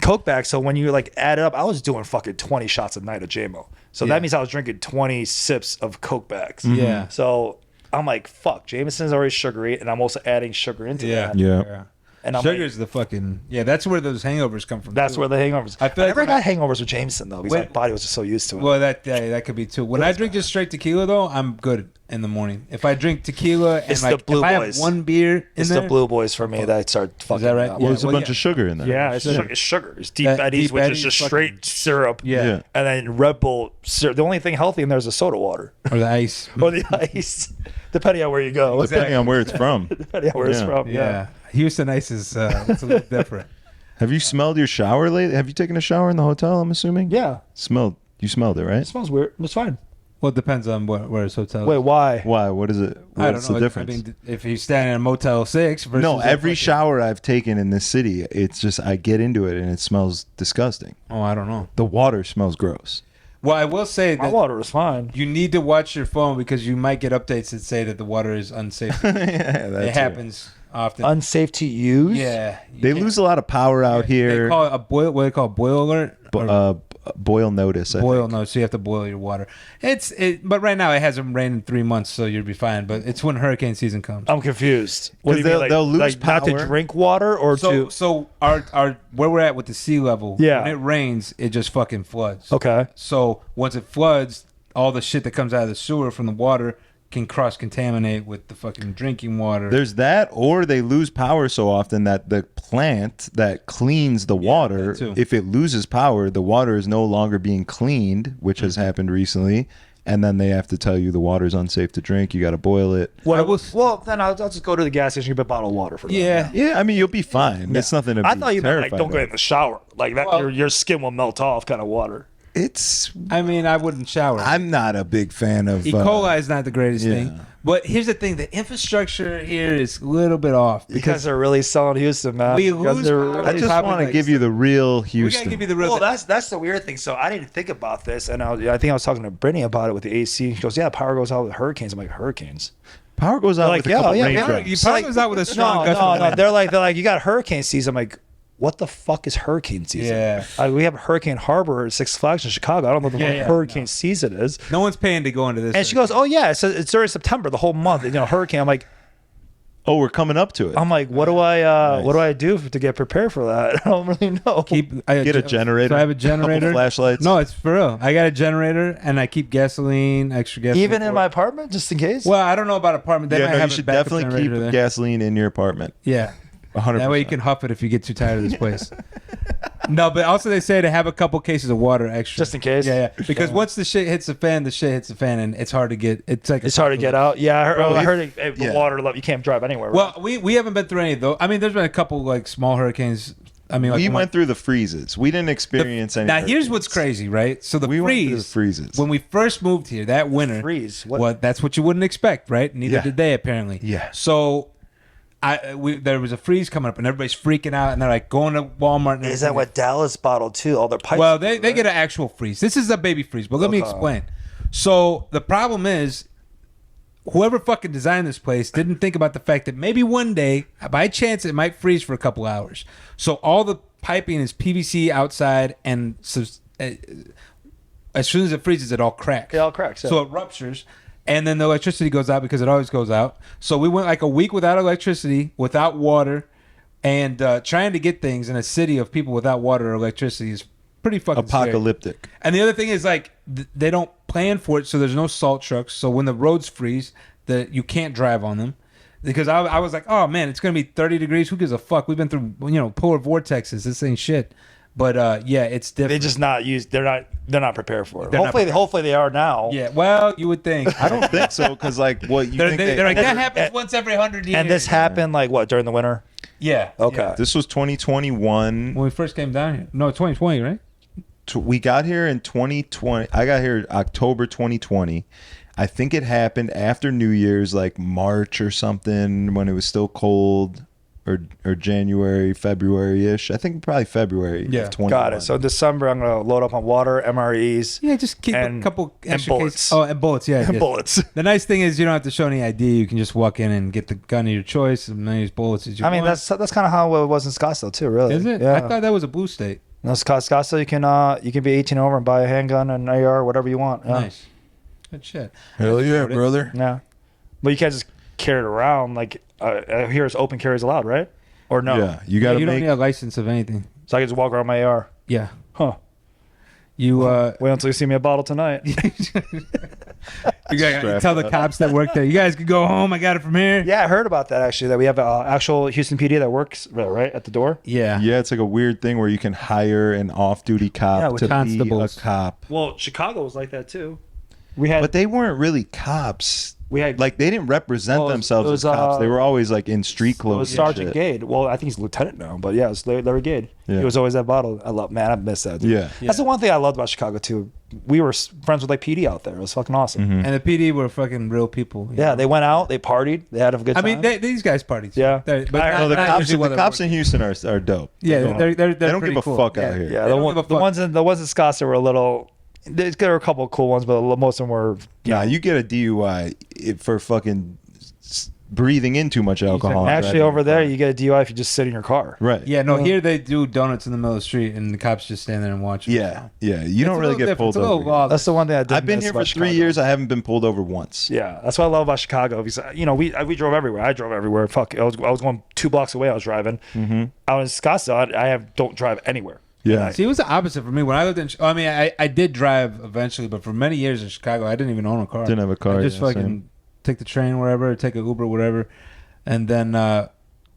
Coke back. So when you like add it up, I was doing fucking 20 shots a night of JMO. So that means I was drinking 20 sips of Coke backs. Yeah. So I'm like, fuck, Jameson's already sugary, and I'm also adding sugar into that. Yeah. And I'm Sugar's like, the fucking that's where those hangovers come from. that's too. where the hangovers. I feel like never when got hangovers with Jameson though, because my body was just so used to it. Well, that could be too. When I drink just straight tequila though, I'm good in the morning. If I drink tequila and It's like the Blue if I Boys. have one beer in It's there, the Blue Boys for me that start fucking. that right? Up. Yeah. There's a well, bunch of sugar in there. Yeah, it's sugar. It's Deep Eddies, Deep which Eddies is just fucking- straight syrup. Yeah. And then Red Bull syrup. The only thing healthy in there is the soda water or the ice. or the ice, depending on where you go. Depending on where it's from. Depending on where it's Yeah. from. Yeah, Houston ice is it's a little different. Have you smelled your shower lately? Have you taken a shower in the hotel, I'm assuming? Yeah. You smelled it, right? It smells weird. It's fine. Well, it depends on where his hotel. Wait, is. why? Why? What is it? I don't What's know. the difference? I mean, if he's staying in a Motel 6 versus No, a every fucking- shower I've taken in this city, it's just I get into it and it smells disgusting. Oh, I don't know. The water smells gross. Well, I will say My that water was fine. you need to watch your phone because you might get updates that say that the water is unsafe. Yeah, that's It happens often. Unsafe to use? Yeah, you They can't- lose a lot of power out They here. call it a boil. What do they call it? Boil alert? Or Boil notice. I boil? think. No, so you have to boil your water. But right now it hasn't rained in 3 months, so you'll be fine. But it's when hurricane season comes. I'm confused. What do you 'Cause mean? they'll lose like not to power. drink water or to. So our where we're at with the sea level. Yeah. When it rains, it just fucking floods. Okay. So once it floods, all the shit that comes out of the sewer from the water can cross contaminate with the fucking drinking water. There's that, or they lose power so often that the plant that cleans the water, that too. if it loses power, the water is no longer being cleaned, which has happened recently. And then they have to tell you the water's unsafe to drink. You got to boil it. Well, then I'll just go to the gas station and get a bottle of water for that. yeah. Yeah, I mean, you'll be fine. It's nothing to be I thought you meant like terrified don't go of. in the shower. Like that, Well- your skin will melt off kind of water. It's. I mean, I wouldn't shower. I'm not a big fan of. E. coli is not the greatest yeah. thing. But here's the thing: the infrastructure here is a little bit off You guys are really selling Houston, man. We You guys lose are- power. I just Probably want to like- give you the real we Houston. gotta give you the real. Well, that's the weird thing. So I didn't think about this, and I think I was talking to Brittany about it with the AC. She goes, "Yeah, power goes out with hurricanes." I'm like, "Hurricanes?" Power goes out Like, with a couple yeah, raindrops. you probably was out with a strong gust of No. wind. They're like, you got hurricane season. I'm like, what the fuck is hurricane season? Yeah. We have Hurricane Harbor at Six Flags in Chicago. I don't know what the fuck hurricane season is. No one's paying to go into this. And she goes, "Oh yeah, it's during September, the whole month. Hurricane." I'm like, Oh, we're coming up to it. what do I do to get prepared for that? I don't really know. Get a generator. So I have a couple generator. flashlights. No, it's for real. I got a generator and I keep gasoline, extra gasoline. Even in my apartment, just in case. Well, I don't know about apartment. They Yeah, might no, you have a should backup definitely keep generator there. gasoline in your apartment. Yeah. 100%. That way you can huff it if you get too tired of this place. No, but also they say to have a couple cases of water extra. Just in case? Yeah. Because once the shit hits the fan, and it's hard to get. It's hard to get out. Yeah, I heard the yeah. water level. You can't drive anywhere. Right? Well, we haven't been through any of those. I mean, there's been a couple like small hurricanes. I mean, like We one- went through the freezes. We didn't experience any. Now here's hurricanes. what's crazy, right? So the We went through the freeze, freezes. when we first moved here that winter, freeze? What? Well, that's what you wouldn't expect, right? Neither Yeah. did they apparently. Yeah. So, there was a freeze coming up, and everybody's freaking out, and they're like going to Walmart. And Is that everything. what Dallas bottled too? All their pipes. Well, they get an actual freeze. This is a baby freeze, but let me explain. So the problem is, whoever fucking designed this place didn't think about the fact that maybe one day, by chance, it might freeze for a couple hours. So all the piping is PVC outside, and so, as soon as it freezes, it all cracks. It all cracks, yeah. So it ruptures. And then the electricity goes out because it always goes out. So we went like a week without electricity, without water, and trying to get things in a city of people without water or electricity is pretty fucking scary. apocalyptic. And the other thing is like they don't plan for it, so there's no salt trucks. So when the roads freeze, you can't drive on them. Because I was like, oh man, it's gonna be 30 degrees. Who gives a fuck? We've been through polar vortexes. This ain't shit. But yeah, it's different. They just not used. They're not prepared for it. They're not Hopefully they are now. Yeah, well, you would think. I don't think so, because like what you think They're like, that and- happens once every 100 years. And this happened like what during the winter? Yeah. Okay. yeah. This was 2021. When we first came down here. No, 2020, right? We got here in 2020. I got here October 2020. I think it happened after New Year's, like March or something, when it was still cold. or January, February-ish. I think probably February Yeah. of 21. Got it. So December, I'm gonna load up on water, MREs, Yeah, just keep a And- couple and extra bullets. cases. Oh, and bullets. Yeah, and yeah. bullets. The nice thing is you don't have to show any ID. You can just walk in and get the gun of your choice and many bullets as you I mean, want. that's kind of how it was in Scottsdale too. Really, Is it? Yeah. I thought that was a blue state. No, Scottsdale, you can be 18 over and buy a handgun and AR, whatever you want. Yeah. Nice. Good shit. Hell yeah, brother. Yeah, but you can't just carry it around. Like here, is open carries allowed, right? Or no? Yeah, you got to You don't make. need a license of anything. So I can just walk around my AR. Yeah. Huh? You Wait until you see me a bottle tonight. you gotta tell the cops that work there. You guys can go home. I got it from here. Yeah, I heard about that actually. That we have an actual Houston PD that works right at the door. Yeah. Yeah, it's like a weird thing where you can hire an off-duty cop Yeah, with to constables. be a cop. Well, Chicago was like that too. We had But they weren't really cops. we had Like they didn't represent Oh, it was- themselves it was, as cops. They were always like in street it clothes. was and Sergeant shit. Gade. Well, I think he's lieutenant now, but yeah, it was Larry Gade. Yeah. He was always that bottle. I miss that. Dude. Yeah. That's the one thing I loved about Chicago too. We were friends with like PD out there. It was fucking awesome. Mm-hmm. And the PD were fucking real people. you Yeah, know? they went out, they partied, they had a good I time. mean, these guys partied. Yeah. But No, The cops, usually while the they're cops in working. Houston are dope. Yeah, they're they don't pretty give a cool. fuck Yeah. out here. yeah, They don't give a the fuck. ones in Scottsdale were a little. There were a couple of cool ones, but most of them were. Nah, you get a DUI for fucking breathing in too much alcohol. and Actually, driving over your there, car. you get a DUI if you just sit in your car. Right. Yeah, no, here they do donuts in the middle of the street and the cops just stand there and watch them. Yeah. Yeah. You don't really get pulled It's a little over. lawless. That's the one thing I did. I've been here for 3 years. I haven't been pulled over once. Yeah, that's what I love about Chicago. Because we drove everywhere. I drove everywhere. Fuck, I was going 2 blocks away. I was driving. Mm-hmm. Out in Scottsdale, I don't drive anywhere. Yeah. See, it was the opposite for me. When I lived in, I mean, I did drive eventually, but for many years in Chicago, I didn't even own a car. Didn't have a car, I just yeah, fucking same. take the train wherever, take an Uber, whatever. And then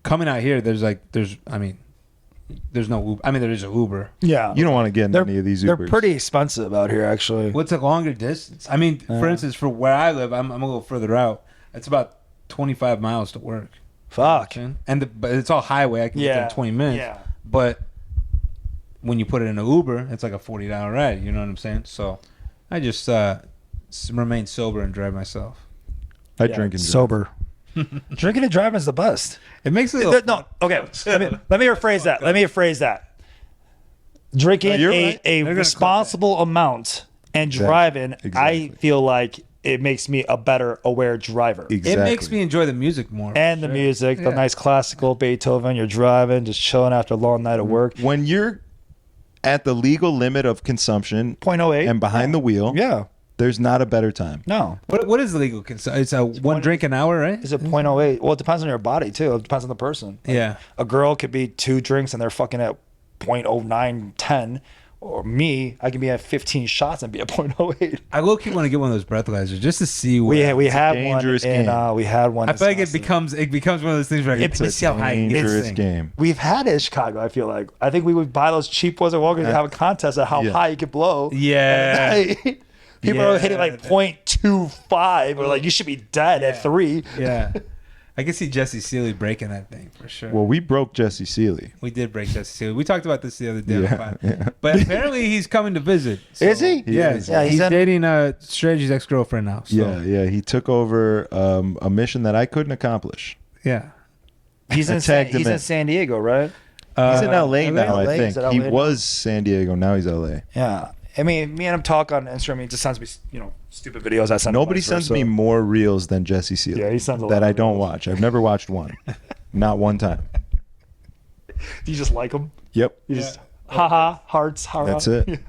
coming out here, there's no Uber. I mean, there is a Uber. Yeah, You don't want to get in any of these Ubers. They're pretty expensive out here, actually. What's a longer distance? I mean, for instance, for where I live, I'm a little further out. It's about 25 miles to work. Fuck. But it's all highway. I can get there in 20 minutes. Yeah. But when you put it in an Uber, it's like a $40 ride. You know what I'm saying? So I just remain sober and drive myself. I drink and drive. sober. Drinking and driving is the best. It makes it No, okay. Let me rephrase that. Drinking No, you're right. a gonna responsible amount and driving, I Exactly. feel like it makes me a better aware driver. Exactly. It makes me enjoy the music more. And the music, the Yeah. nice classical Beethoven. You're driving, just chilling after a long night of work. When you're at the legal limit of consumption 0.08. and behind the wheel, Yeah. there's not a better time. No. What is the legal consent? It's a one drink an hour, right? Is it 0.08? Well, it depends on your body, too. It depends on the person. Yeah. A girl could be 2 drinks and they're fucking at 0.09, 10. Or me, I can be at 15 shots and be at 0.08. I low key want to get one of those breathalyzers just to see. We What, had one dangerous and game. we had one. I in feel like it Scottsdale. becomes one of those things where I It's can see how high it gets. Dangerous thing. game. We've had it in Chicago. I feel like I think we would buy those cheap ones at Walgreens and have a contest of how Yeah. high you could blow. Yeah. People are hitting like 0.25 or like you should be dead at 3. Yeah. I can see Jesse Seeley breaking that thing for sure. Well, we broke Jesse Seeley. We did break Jesse Seeley. We talked about this the other day. on the Yeah, pod. yeah. But apparently he's coming to visit. So- Is he? Yeah. is. Yeah, he's he's in- dating Strategy's ex-girlfriend now. So, Yeah. He took over a mission that I couldn't accomplish. Yeah. He's in tagged him he's in. in San Diego, right? He's in LA now, LA? I Is think. it He LA now? was San Diego. Now he's LA. Yeah. I mean, me and him talk on Instagram. He just sends me, stupid videos. I send him Nobody vice sends versa. me more reels than Jesse Seeley. Yeah, he sends a lot that I of don't reels. watch. I've never watched one. Not one time. You just like him. Yep. You just haha hearts. Haha. That's it.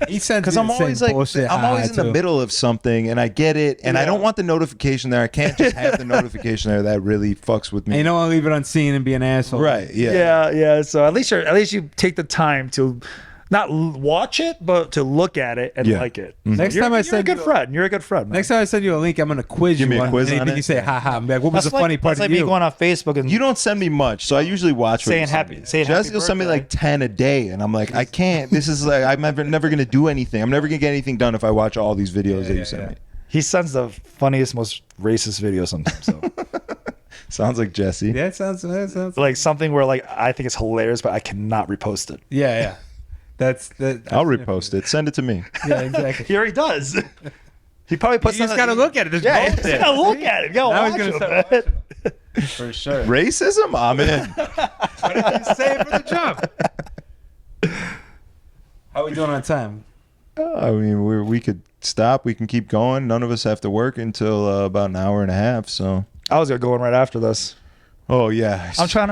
He sends Because me I'm the always same like, bullshit I'm always in the too. middle of something, and I get it, and I Yeah. don't want the notification there. I can't just have the notification there. That really fucks with me. And you don't want to leave it unseen and be an asshole. Right? Yeah. Yeah. So at least you take the time to not watch it, but to look at it and Yeah. like it. Next You're- time I you're a send good you- friend. You're a good friend. Man. Next time I send you a link, I'm going to quiz Give you me a on quiz on anything it? you say, haha. I'm like, what was the funny part That's like of you? me going on Facebook and You don't send me much, so I usually watch. what Saying you send happy- me. saying happy Jesse will send me birthday. like 10 a day, and I'm like, I can't. This is like I'm never gonna do anything. I'm never gonna get anything done if I watch all these videos that you send me. He sends the funniest, most racist videos sometimes. So. Sounds like Jesse. Yeah, that sounds Like something where like I think it's hilarious, but I cannot repost it. Yeah. That's I'll repost it. Send it to me. Yeah, exactly. He already does. He probably puts. You just on got to look at it. There's Yeah, gold you there. just gotta look at it. Yo, Now watch he's gonna him, start man. watching For sure. Racism? I'm in. What did you say for the jump? How we doing on time? I mean, we could stop. We can keep going. None of us have to work until about an hour and a half. So. I was gonna go in right after this. Oh yeah. I'm trying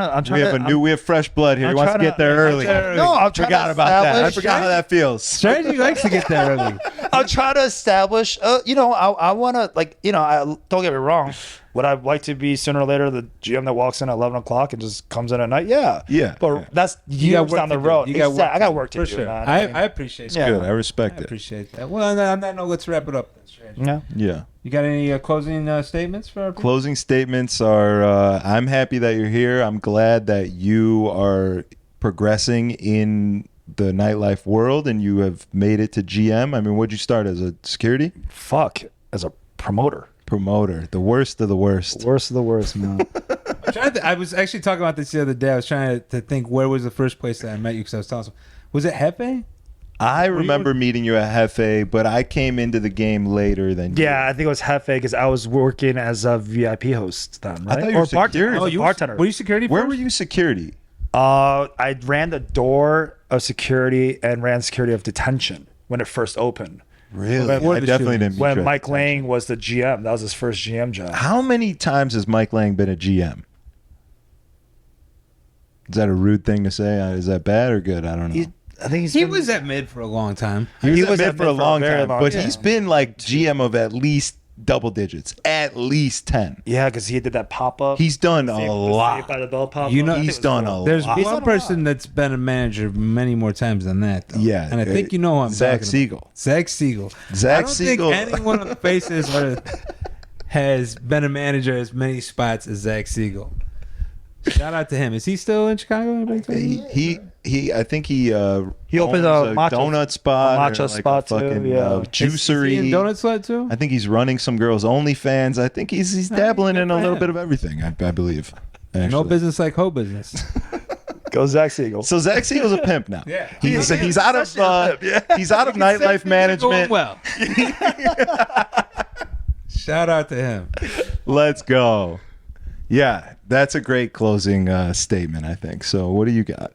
We have fresh blood here. He wants to get there early. No, I'm trying forgot to about that. I establish- forgot how that feels. Strategy likes to get there early. I'm trying to establish, I want to, don't get me wrong. Would I like to be sooner or later the GM that walks in at 11 o'clock and just comes in at night? Yeah. Yeah. But Yeah. that's got years work down the to do. road. You got work I got work to For do. sure. Man. I appreciate Yeah. that. Good. I respect I it. appreciate that. Well, on that note, let's wrap it up. Yeah. Yeah. You got any closing statements for our people? Closing statements are I'm happy that you're here. I'm glad that you are progressing in the nightlife world and you have made it to GM. I mean, what'd you start as a security? Fuck. As a promoter. Promoter. The worst of the worst. Worst of the worst, man. I was actually talking about this the other day. I was trying to think where was the first place that I met you because I was telling someone. Was it Hefe? I remember meeting you at Hefe, but I came into the game later than you. Yeah, I think it was Hefe because I was working as a VIP host then, right? thought you were security. bartender. Bartender. Were you security? Where first? were you security? I ran the door of security and ran security of detention when it first opened. Really? Before I the definitely shooting. didn't meet When you at Mike the time. Lang was the GM. That was his first GM job. How many times has Mike Lang been a GM? Is that a rude thing to say? Is that bad or good? I don't know. I think He was at mid for a long time. He was at mid for a long very time, long but time. he's been like GM of at least double digits, at least 10. Yeah, because he did that pop up. He's done a lot. By the Bell pop-up. You know, I think he's it was done cool. a There's lot. He's done one a person lot. that's been a manager many more times than that. Though. Yeah, and I think you know who I'm Zach talking about. Siegel. Zach Siegel. Zach I don't Siegel. think anyone on the face of this earth has been a manager as many spots as Zach Siegel. Shout out to him. Is he still in Chicago? Anybody tell you? He I think he opened owns a matcha- donut spot, a matcha or like spot a too, fucking yeah. juicery. Is he in Donut Slut too? I think he's running some girls' OnlyFans. I think he's dabbling good in a for little him. bit of everything. I believe. No actually. business like hoe business. Go Zach Siegel. So Zach Siegel's a pimp now. Yeah. he's out of he's out of Say nightlife things are going management. well. Shout out to him. Let's go. Yeah, that's a great closing statement, I think. So, what do you got?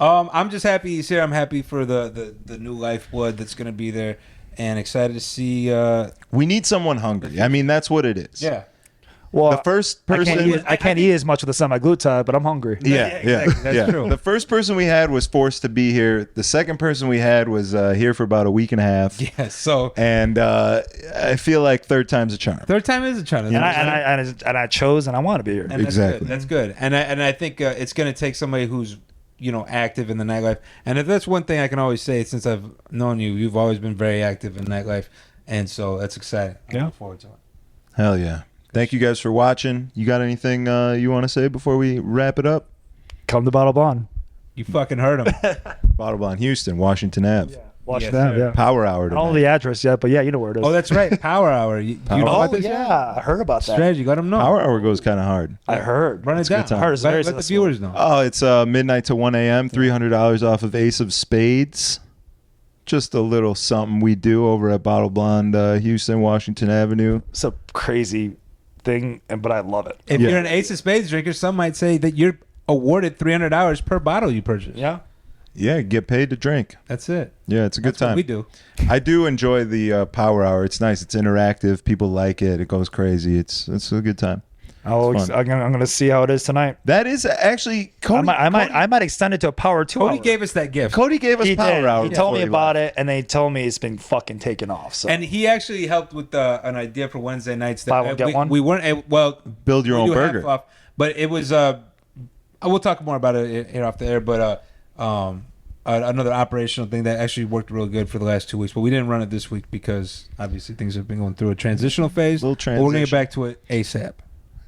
I'm just happy he's here. I'm happy for the new lifeblood that's going to be there, and excited to see. We need someone hungry. I mean, that's what it is. Yeah. Well, The first person. I can't eat as much with the semaglutide, but I'm hungry. Yeah, exactly. That's yeah. true. The first person we had was forced to be here. The second person we had was here for about a week and a half. Yeah. So And I feel like third time's a charm. third time is a charm. And I chose and I want to be here. And Exactly. That's good. And I think it's going to take somebody who's active in the nightlife. And if that's one thing I can always say since I've known you, you've always been very active in nightlife, and so that's exciting. I Yeah. look forward to it. Hell yeah. Thank you guys for watching. You got anything you want to say before we wrap it up? Come to Bottle Blonde. You fucking heard him. Bottle Blonde, Houston, Washington Ave. Watch Yes, that. sir. Yeah. Power hour I don't know tonight. the address yet, but yeah, you know where it is. Oh, that's right. Power Hour. You know Power- about this? yeah, I heard about that. Strategy. Let them know. Power hour goes kind of hard. I heard. Run it a good down. time. I heard it's very Let the successful. viewers know. Oh, it's midnight to 1 a.m. $300 off of Ace of Spades. Just a little something we do over at Bottle Blonde, Houston, Washington Avenue. It's a crazy thing, but I love it. If Yeah. you're an Ace of Spades drinker, some might say that you're awarded $300 per bottle you purchase. Yeah. Yeah, get paid to drink. That's it. Yeah, it's a good That's what time. we do. I do enjoy the Power Hour. It's nice. It's interactive. People like it. It goes crazy. It's a good time. I'm fun. gonna see how it is tonight. That is actually Cody. I might extend it to a power 2 Cody hour. gave us that gift. Cody gave us He Power did. Hour. He told me before about left. it, and they told me it's been fucking taken off. So And he actually helped with an idea for Wednesday nights. That Buy one, get one? We weren't well. Build your we own do half burger. off, but it was. We'll talk more about it here off the air. But another operational thing that actually worked real good for the last 2 weeks. But we didn't run it this week because obviously things have been going through a transitional phase. Little But we're gonna get transition. back to it ASAP.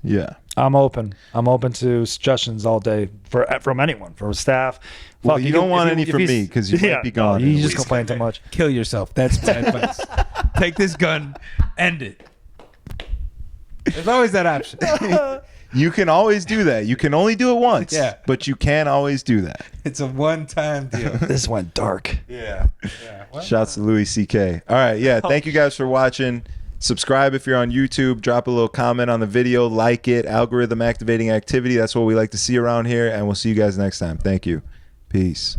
Yeah. I'm open. I'm open to suggestions all day from anyone, from staff. Well, Fuck, you don't want if any if from he's- me because you might be gone. You in a just week. complain too much. Kill yourself. That's my advice. Take this gun. End it. There's always that option. You can always do that. You can only do it once. Yeah. But you can always do that. It's a one-time deal. This went dark. Yeah. Yeah. Well, Shouts to Louis C.K. All right. Yeah. Thank you guys for watching. Subscribe if you're on YouTube. Drop a little comment on the video. Like it. Algorithm activating activity. That's what we like to see around here. And we'll see you guys next time. Thank you. Peace.